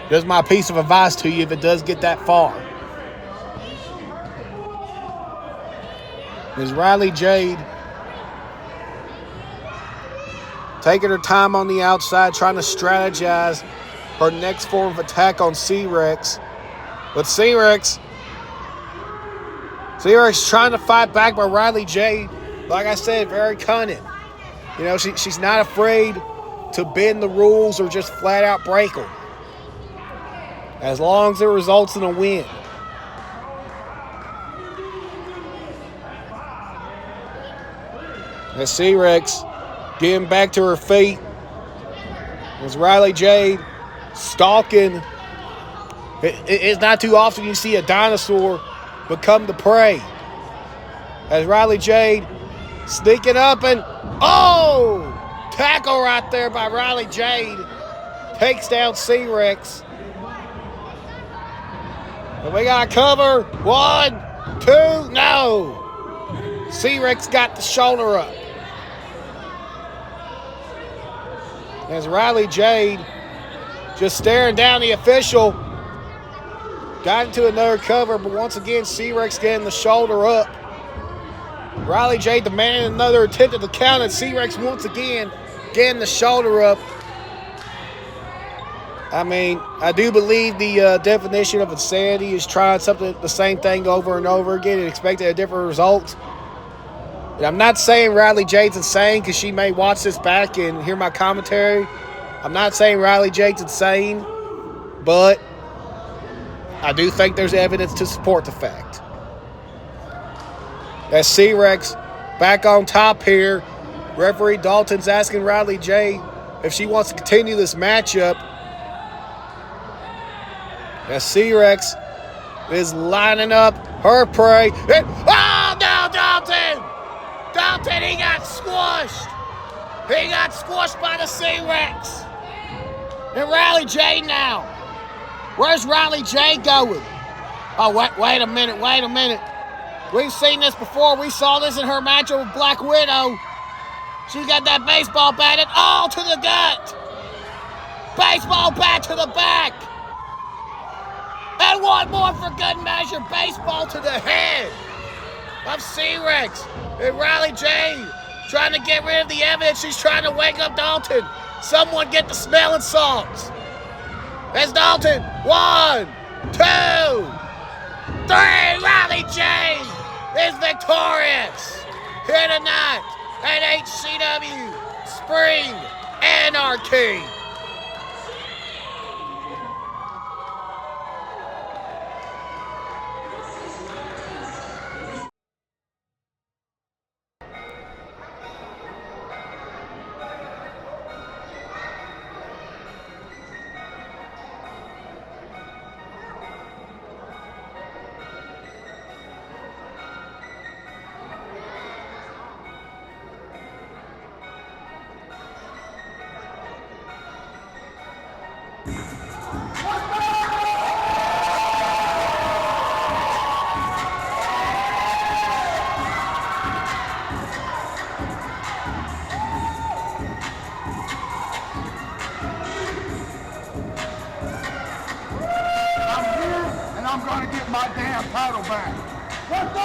Just my piece of advice to you if it does get that far. There's Riley Jade taking her time on the outside, trying to strategize her next form of attack on C-Rex. But C-Rex trying to fight back, by Riley Jade, like I said, very cunning. You know, she's not afraid to bend the rules or just flat out break them, as long as it results in a win. As C-Rex getting back to her feet. As Riley Jade stalking. It's not too often you see a dinosaur become the prey. As Riley Jade sneaking up and, tackle right there by Riley Jade. Takes down C-Rex. And we got to cover. 1, 2, no. C-Rex got the shoulder up. As Riley Jade just staring down the official. Got into another cover, but once again, C-Rex getting the shoulder up. Riley Jade demanding another attempt at the count, and C-Rex once again getting the shoulder up. I mean, I do believe the definition of insanity is trying the same thing over and over again and expecting a different result. And I'm not saying Riley Jade's insane because she may watch this back and hear my commentary. I'm not saying Riley Jade's insane, but I do think there's evidence to support the fact. As C-Rex back on top here, referee Dalton's asking Riley Jade if she wants to continue this matchup. As C-Rex is lining up her prey. Oh, no, Dalton! Dalton, he got squashed. He got squashed by the C-Rex. And Riley Jade now. Where's Riley Jade going? Oh, wait a minute. We've seen this before. We saw this in her matchup with Black Widow. She's got that baseball bat and to the gut. Baseball bat to the back. And one more for good measure. Baseball to the head of C-Rex. And Riley Jade trying to get rid of the evidence. She's trying to wake up Dalton. Someone get the smelling salts. As Dalton, 1, 2, 3. Riley Jade is victorious here tonight at HCW Spring Anarchy. I'm going to get my damn title back. Let's go,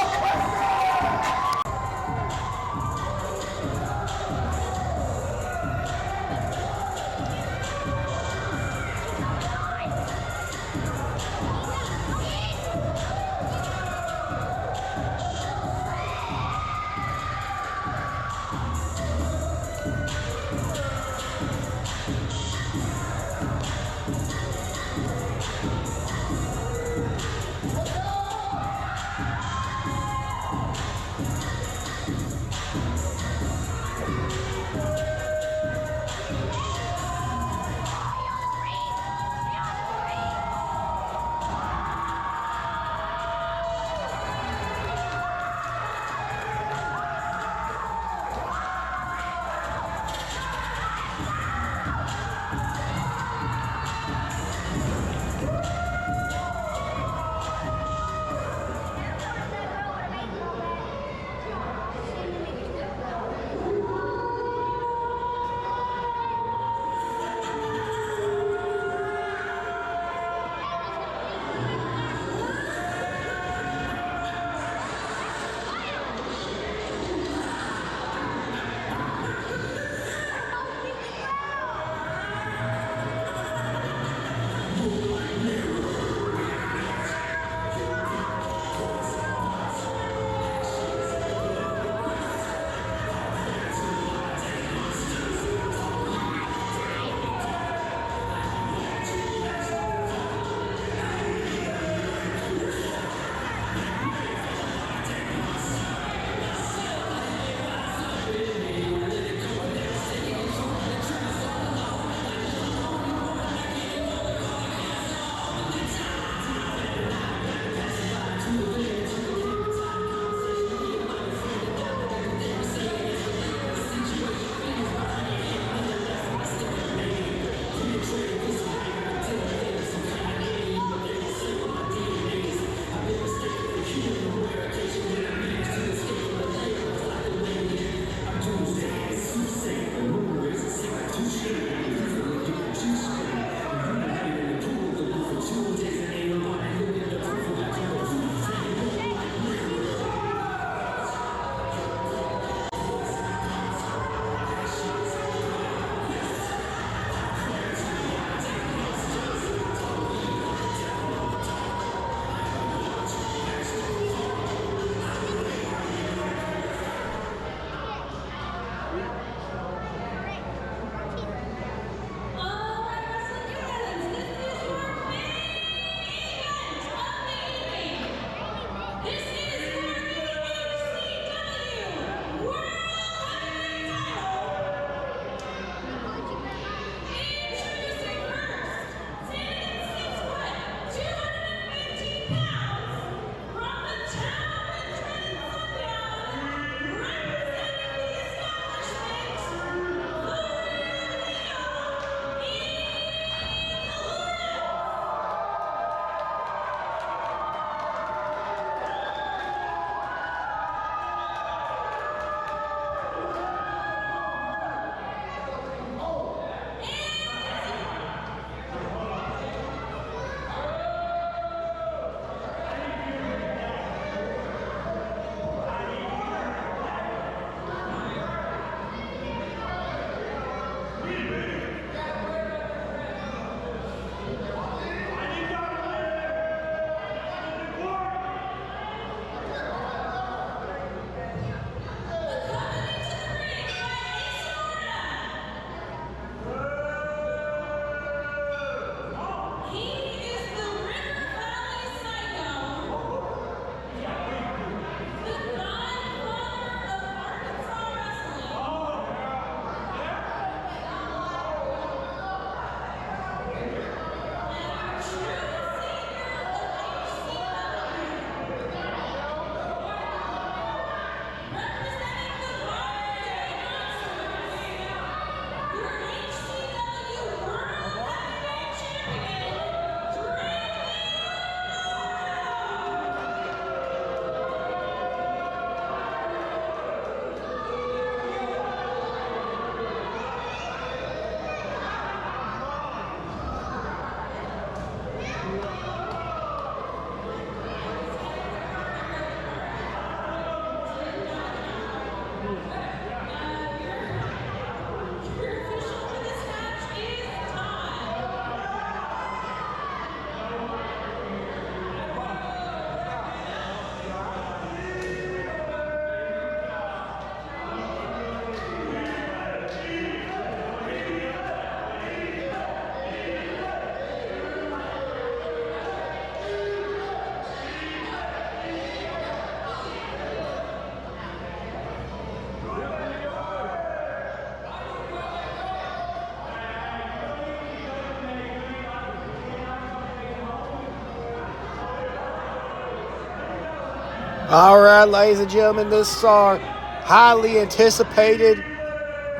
All right, ladies and gentlemen, this is our highly anticipated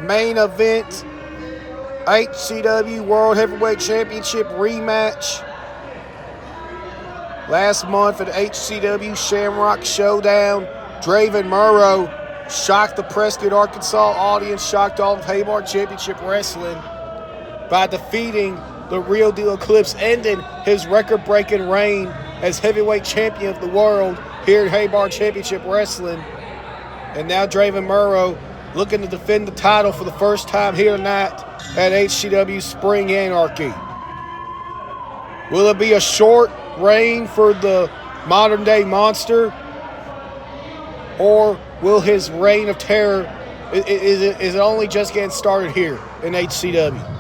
main event, HCW World Heavyweight Championship rematch. Last month at HCW Shamrock Showdown, Draven Murrow shocked the Prescott, Arkansas audience, shocked all of Haybarn Championship Wrestling by defeating the Real Deal Eclipse, ending his record-breaking reign as heavyweight champion of the world here at Haybarn Championship Wrestling. And now Draven Murrow looking to defend the title for the first time here tonight at HCW Spring Anarchy. Will it be a short reign for the modern-day monster? Or will his reign of terror, is it only just getting started here in HCW?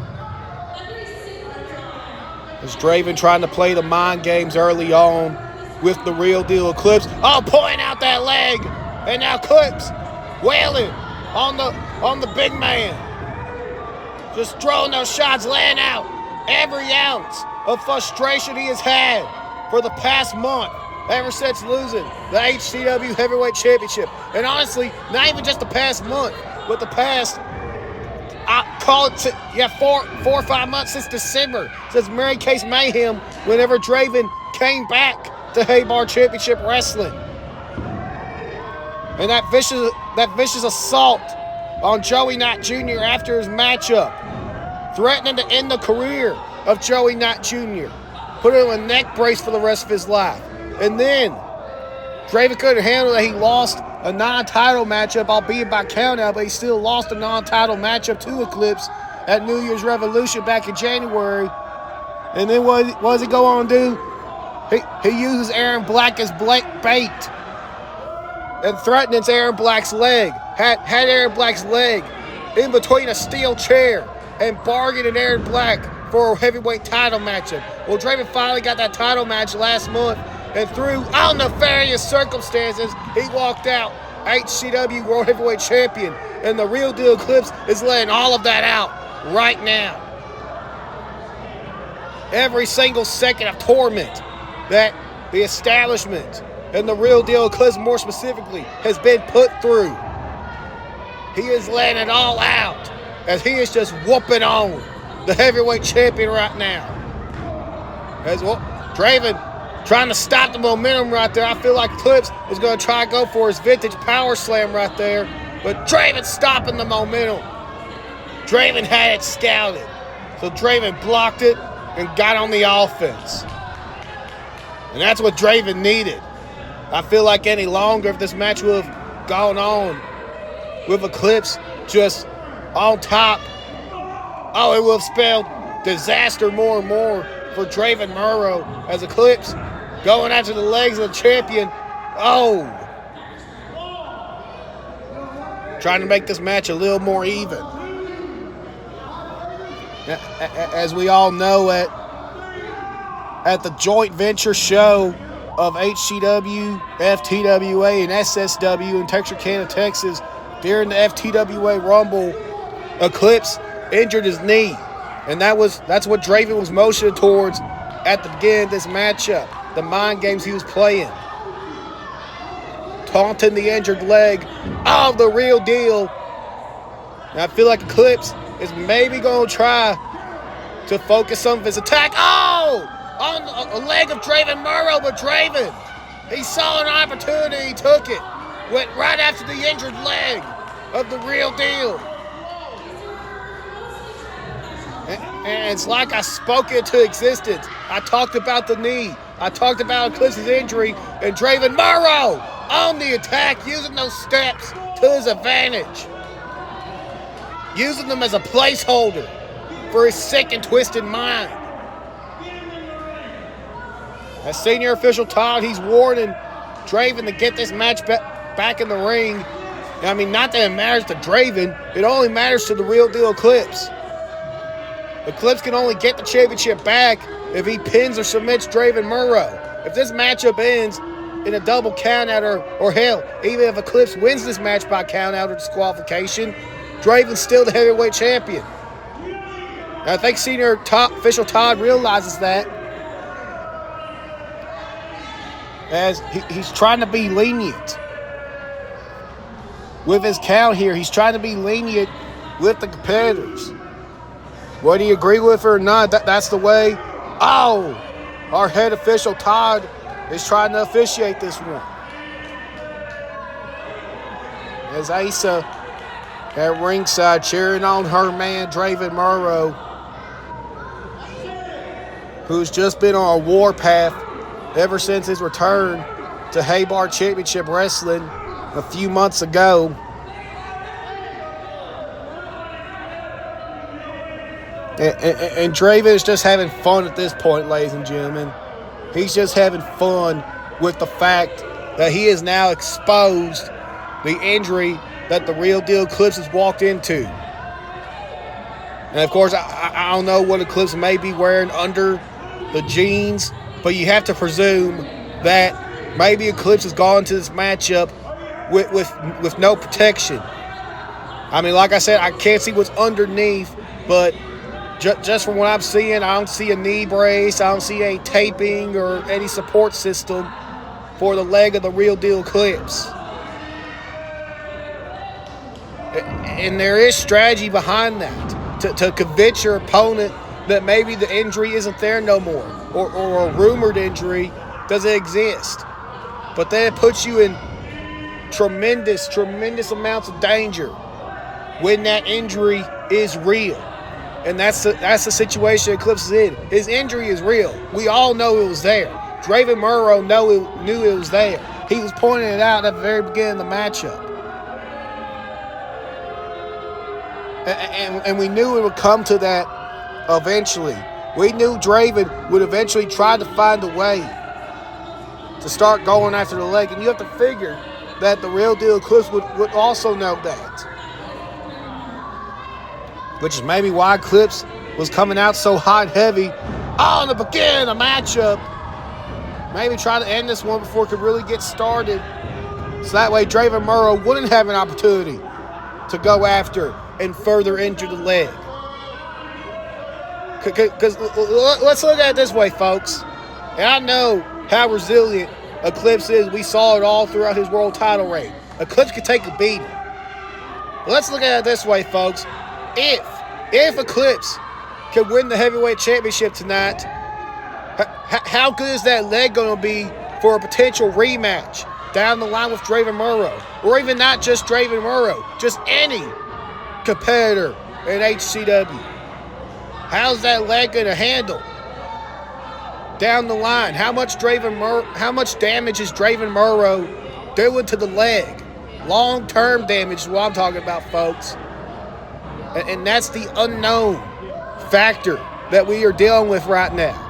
Is Draven trying to play the mind games early on with the Real Deal Eclipse? Oh, pulling out that leg. And now Eclipse wailing on the big man. Just throwing those shots, laying out every ounce of frustration he has had for the past month, ever since losing the HCW Heavyweight Championship. And honestly, not even just the past month, but the past, I call it, 4 or 5 months since December, since Mary Case Mayhem, whenever Draven came back to Haybarn Championship Wrestling. And that vicious assault on Joey Knight Jr. after his matchup, threatening to end the career of Joey Knight Jr., put him in a neck brace for the rest of his life. And then Draven couldn't handle that he lost a non-title matchup, albeit by countout, but he still lost a non-title matchup to Eclipse at New Year's Revolution back in January. And then what does he go on to do? He uses Aaron Black as bait and threatens Aaron Black's leg. Had Aaron Black's leg in between a steel chair and bargaining Aaron Black for a heavyweight title matchup. Well, Draven finally got that title match last month, and through all nefarious circumstances, he walked out HCW World Heavyweight Champion, and the Real Deal Eclipse is letting all of that out right now. Every single second of torment that the establishment and the Real Deal Eclipse more specifically has been put through, he is letting it all out as he is just whooping on the heavyweight champion right now. As well, Draven trying to stop the momentum right there. I feel like Eclipse is going to try to go for his vintage power slam right there, but Draven stopping the momentum. Draven had it scouted, so Draven blocked it and got on the offense. And that's what Draven needed. I feel like any longer, if this match would have gone on with Eclipse just on top, it would have spelled disaster more and more for Draven Murrow as Eclipse going after the legs of the champion. Trying to make this match a little more even. As we all know, at the joint venture show of HCW, FTWA, and SSW in Texarkana, Texas, during the FTWA Rumble, Eclipse injured his knee. And that's what Draven was motioning towards at the beginning of this matchup. The mind games he was playing. Taunting the injured leg of the Real Deal. And I feel like Eclipse is maybe going to try to focus some of his attack. On the leg of Draven Murrow, but Draven, he saw an opportunity, he took it. Went right after the injured leg of the Real Deal. And it's like I spoke into existence. I talked about the knee. I talked about Eclipse's injury, and Draven Murrow on the attack, using those steps to his advantage, using them as a placeholder for his sick and twisted mind. As senior official Todd, he's warning Draven to get this match back in the ring. I mean, not that it matters to Draven, it only matters to the real deal Eclipse. Eclipse can only get the championship back if he pins or submits Draven Murrow. If this matchup ends in a double countout or hell, even if Eclipse wins this match by countout or disqualification, Draven's still the heavyweight champion. And I think senior official Todd realizes that, as he's trying to be lenient with his count here. He's trying to be lenient with the competitors. Whether you agree with it or not, that's the way. Oh, our head official Todd is trying to officiate this one. As Asa at ringside cheering on her man Draven Murrow, who's just been on a warpath ever since his return to Haybarn Championship Wrestling a few months ago. And Draven is just having fun at this point, ladies and gentlemen. He's just having fun with the fact that he has now exposed the injury that the real deal Eclipse has walked into. And of course, I don't know what Eclipse may be wearing under the jeans, but you have to presume that maybe Eclipse has gone into this matchup with no protection. I mean, like I said, I can't see what's underneath, but just from what I'm seeing, I don't see a knee brace, I don't see any taping or any support system for the leg of the real deal Eclipse. And there is strategy behind that, to convince your opponent that maybe the injury isn't there no more, or a rumored injury doesn't exist. But then it puts you in tremendous amounts of danger when that injury is real. And that's the situation Eclipse is in. His injury is real. We all know it was there. Draven Murrow knew it was there. He was pointing it out at the very beginning of the matchup. And we knew it would come to that eventually. We knew Draven would eventually try to find a way to start going after the leg. And you have to figure that the real deal Eclipse would also know that. Which is maybe why Eclipse was coming out so hot and heavy in the beginning of the matchup. Maybe try to end this one before it could really get started. So that way Draven Murrow wouldn't have an opportunity to go after and further injure the leg. Because let's look at it this way, folks. And I know how resilient Eclipse is. We saw it all throughout his world title reign. Eclipse could take a beating. Let's look at it this way, folks. If Eclipse can win the heavyweight championship tonight, how good is that leg going to be for a potential rematch down the line with Draven Murrow? Or even not just Draven Murrow, just any competitor in HCW. How's that leg going to handle down the line? How much damage is Draven Murrow doing to the leg? Long-term damage is what I'm talking about, folks. And that's the unknown factor that we are dealing with right now.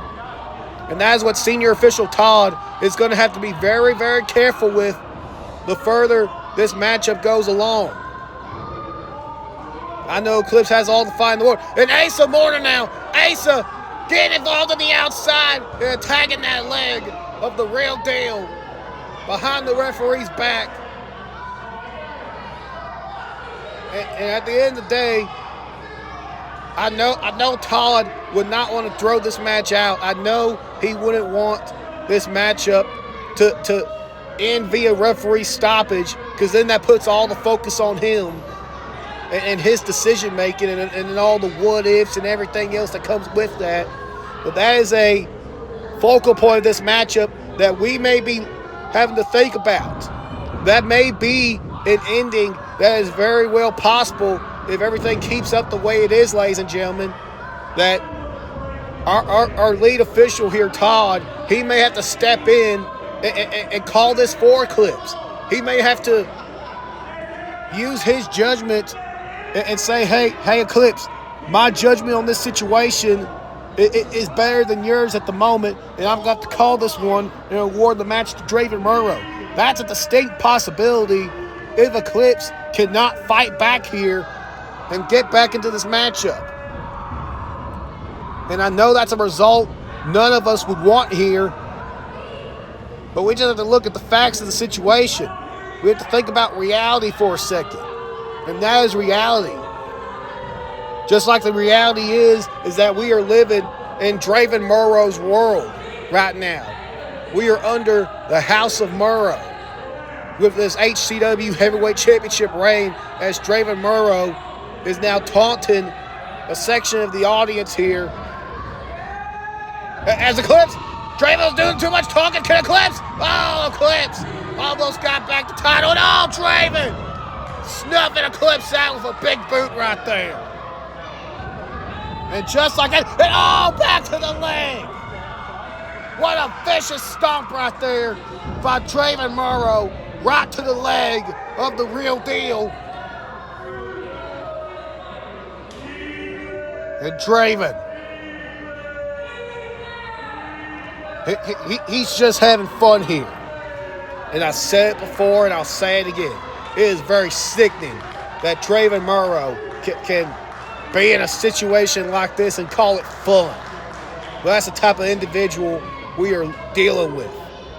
And that is what senior official Todd is going to have to be very, very careful with the further this matchup goes along. I know Eclipse has all the fight in the world. And Asa Mourner now. Asa getting involved on the outside and attacking that leg of the real deal behind the referee's back. And at the end of the day, I know Todd would not want to throw this match out. I know he wouldn't want this matchup to end via referee stoppage, because then that puts all the focus on him and his decision making and all the what ifs and everything else that comes with that. But that is a focal point of this matchup that we may be having to think about. That may be an ending that is very well possible if everything keeps up the way it is, ladies and gentlemen. That our lead official here, Todd, he may have to step in and call this for Eclipse. He may have to use his judgment and say, hey, Eclipse, my judgment on this situation is better than yours at the moment, and I'm going to have to call this one and award the match to Draven Murrow. That's a distinct possibility if Eclipse cannot fight back here and get back into this matchup. And I know that's a result none of us would want here, but we just have to look at the facts of the situation. We have to think about reality for a second, and that is reality. Just like the reality is that we are living in Draven Murrow's world right now. We are under the House of Murrow with this HCW Heavyweight Championship reign, as Draven Murrow is now taunting a section of the audience here. As Eclipse, Draven's doing too much talking. Can Eclipse? Oh, Eclipse almost got back the title. And oh, Draven snuffing Eclipse out with a big boot right there. And just like that, and oh, back to the leg. What a vicious stomp right there by Draven Murrow, right to the leg of the real deal. And Draven, he's just having fun here. And I said it before and I'll say it again. It is very sickening that Draven Murrow can be in a situation like this and call it fun. Well, that's the type of individual we are dealing with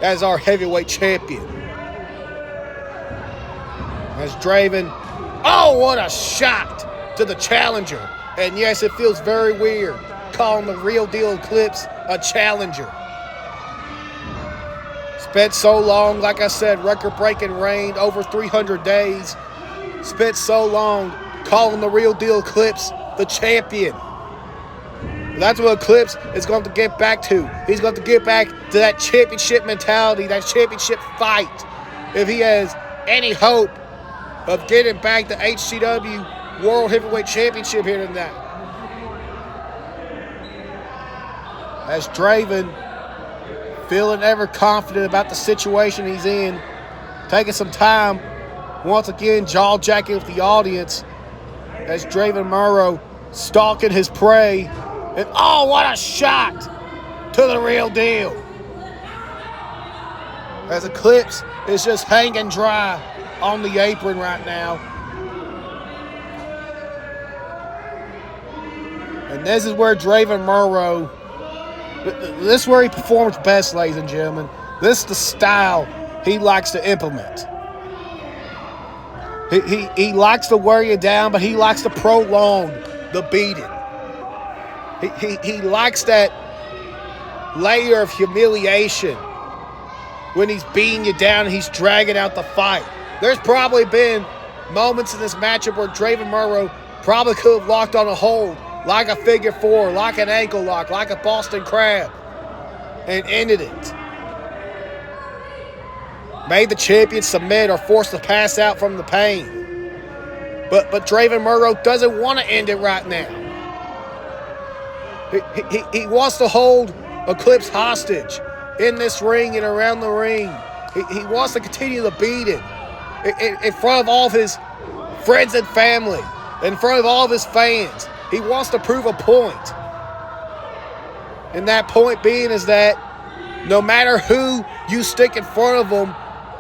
as our heavyweight champion. As Draven, oh, what a shot to the challenger. And yes, it feels very weird calling the real deal Eclipse a challenger. Spent so long, like I said, record-breaking reign, over 300 days. Spent so long calling the real deal Eclipse the champion. That's what Eclipse is going to get back to. He's going to get back to that championship mentality, that championship fight, if he has any hope of getting back the HCW World Heavyweight Championship here tonight. As Draven, feeling ever confident about the situation he's in, taking some time, once again jaw-jacking with the audience, as Draven Murrow stalking his prey. And oh, what a shot to the real deal. As Eclipse is just hanging dry on the apron right now. And this is where Draven Murrow, this is where he performs best, ladies and gentlemen. This is the style he likes to implement. He likes to wear you down, but he likes to prolong the beating. He likes that layer of humiliation when he's beating you down and he's dragging out the fight. There's probably been moments in this matchup where Draven Murrow probably could have locked on a hold, like a figure four, like an ankle lock, like a Boston Crab, and ended it. Made the champion submit or forced to pass out from the pain. But Draven Murrow doesn't want to end it right now. He wants to hold Eclipse hostage in this ring and around the ring. He wants to continue the beating in front of all of his friends and family, in front of all of his fans. He wants to prove a point. And that point being is that no matter who you stick in front of him,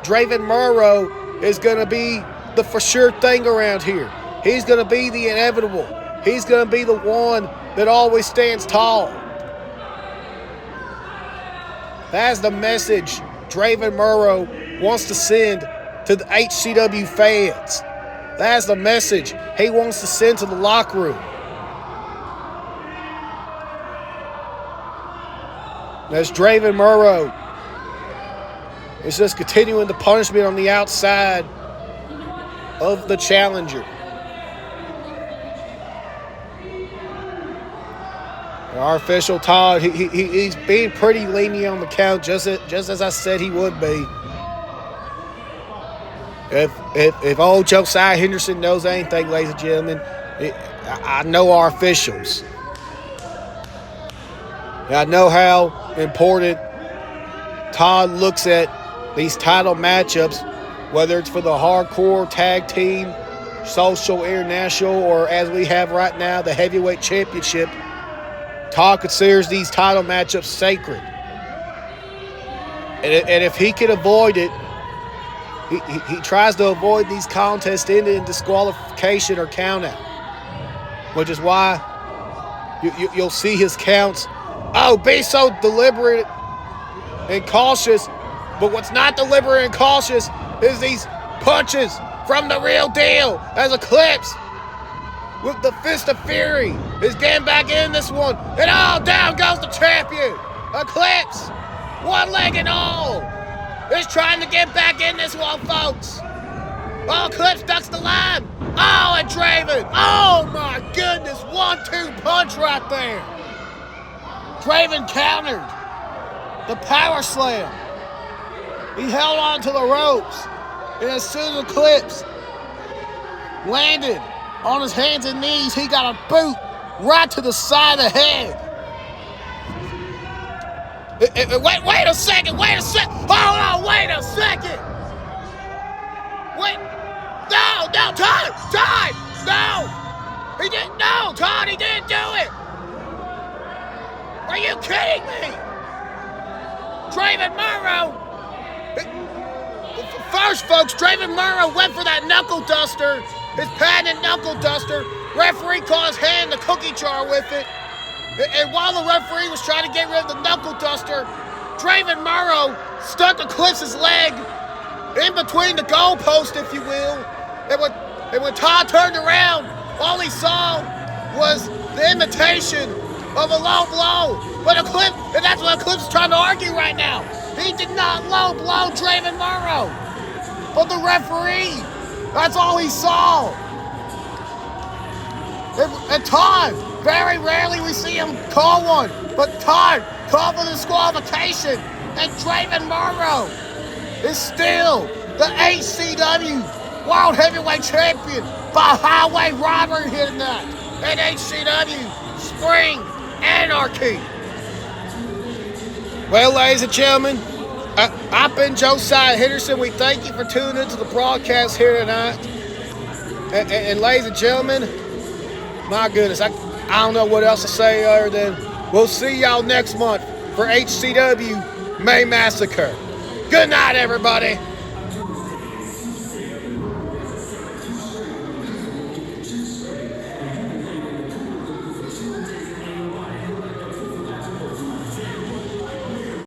Draven Murrow is going to be the for sure thing around here. He's going to be the inevitable. He's going to be the one that always stands tall. That's the message Draven Murrow wants to send to the HCW fans. That's the message he wants to send to the locker room. As Draven Murrow is just continuing the punishment on the outside of the challenger. Our official Todd, he's being pretty lenient on the count, just as I said he would be. If old Josiah Henderson knows anything, ladies and gentlemen, I know our officials. I know how important Todd looks at these title matchups, whether it's for the hardcore tag team social, international, or as we have right now, the heavyweight championship, Todd considers these title matchups sacred. And if he can avoid it, he tries to avoid these contests ending in disqualification or countout, which is why you'll see his counts. Oh, be so deliberate and cautious. But what's not deliberate and cautious is these punches from the real deal as Eclipse, with the fist of fury, is getting back in this one. And down goes the champion. Eclipse, one leg and all, is trying to get back in this one, folks. Eclipse ducks the line. And Draven. Oh, my goodness. 1-2 punch right there. Draven countered the power slam. He held on to the ropes. And as soon as Eclipse landed on his hands and knees, he got a boot right to the side of the head. Wait a second. Hold on, wait a second. Wait. No, Todd. No. He didn't. No, Todd, he didn't do it. Are you kidding me? Draven Morrow. First, folks, Draven Morrow went for that knuckle duster, his patented knuckle duster. Referee caught his hand in the cookie jar with it. And while the referee was trying to get rid of the knuckle duster, Draven Morrow stuck Eclipse's leg in between the goalpost, if you will. And when Todd turned around, all he saw was the imitation of a low blow. But Eclipse, and that's what Eclipse is trying to argue right now. He did not low blow Draven Morrow. But the referee, that's all he saw. And Todd, very rarely we see him call one, but Todd called for disqualification, and Draven Morrow is still the HCW World Heavyweight Champion by highway robbery here tonight at HCW Spring Anarchy. Well, ladies and gentlemen, I've been Josiah Henderson. We thank you for tuning into the broadcast here tonight. And ladies and gentlemen, my goodness, I don't know what else to say other than we'll see y'all next month for HCW May Massacre. Good night, everybody.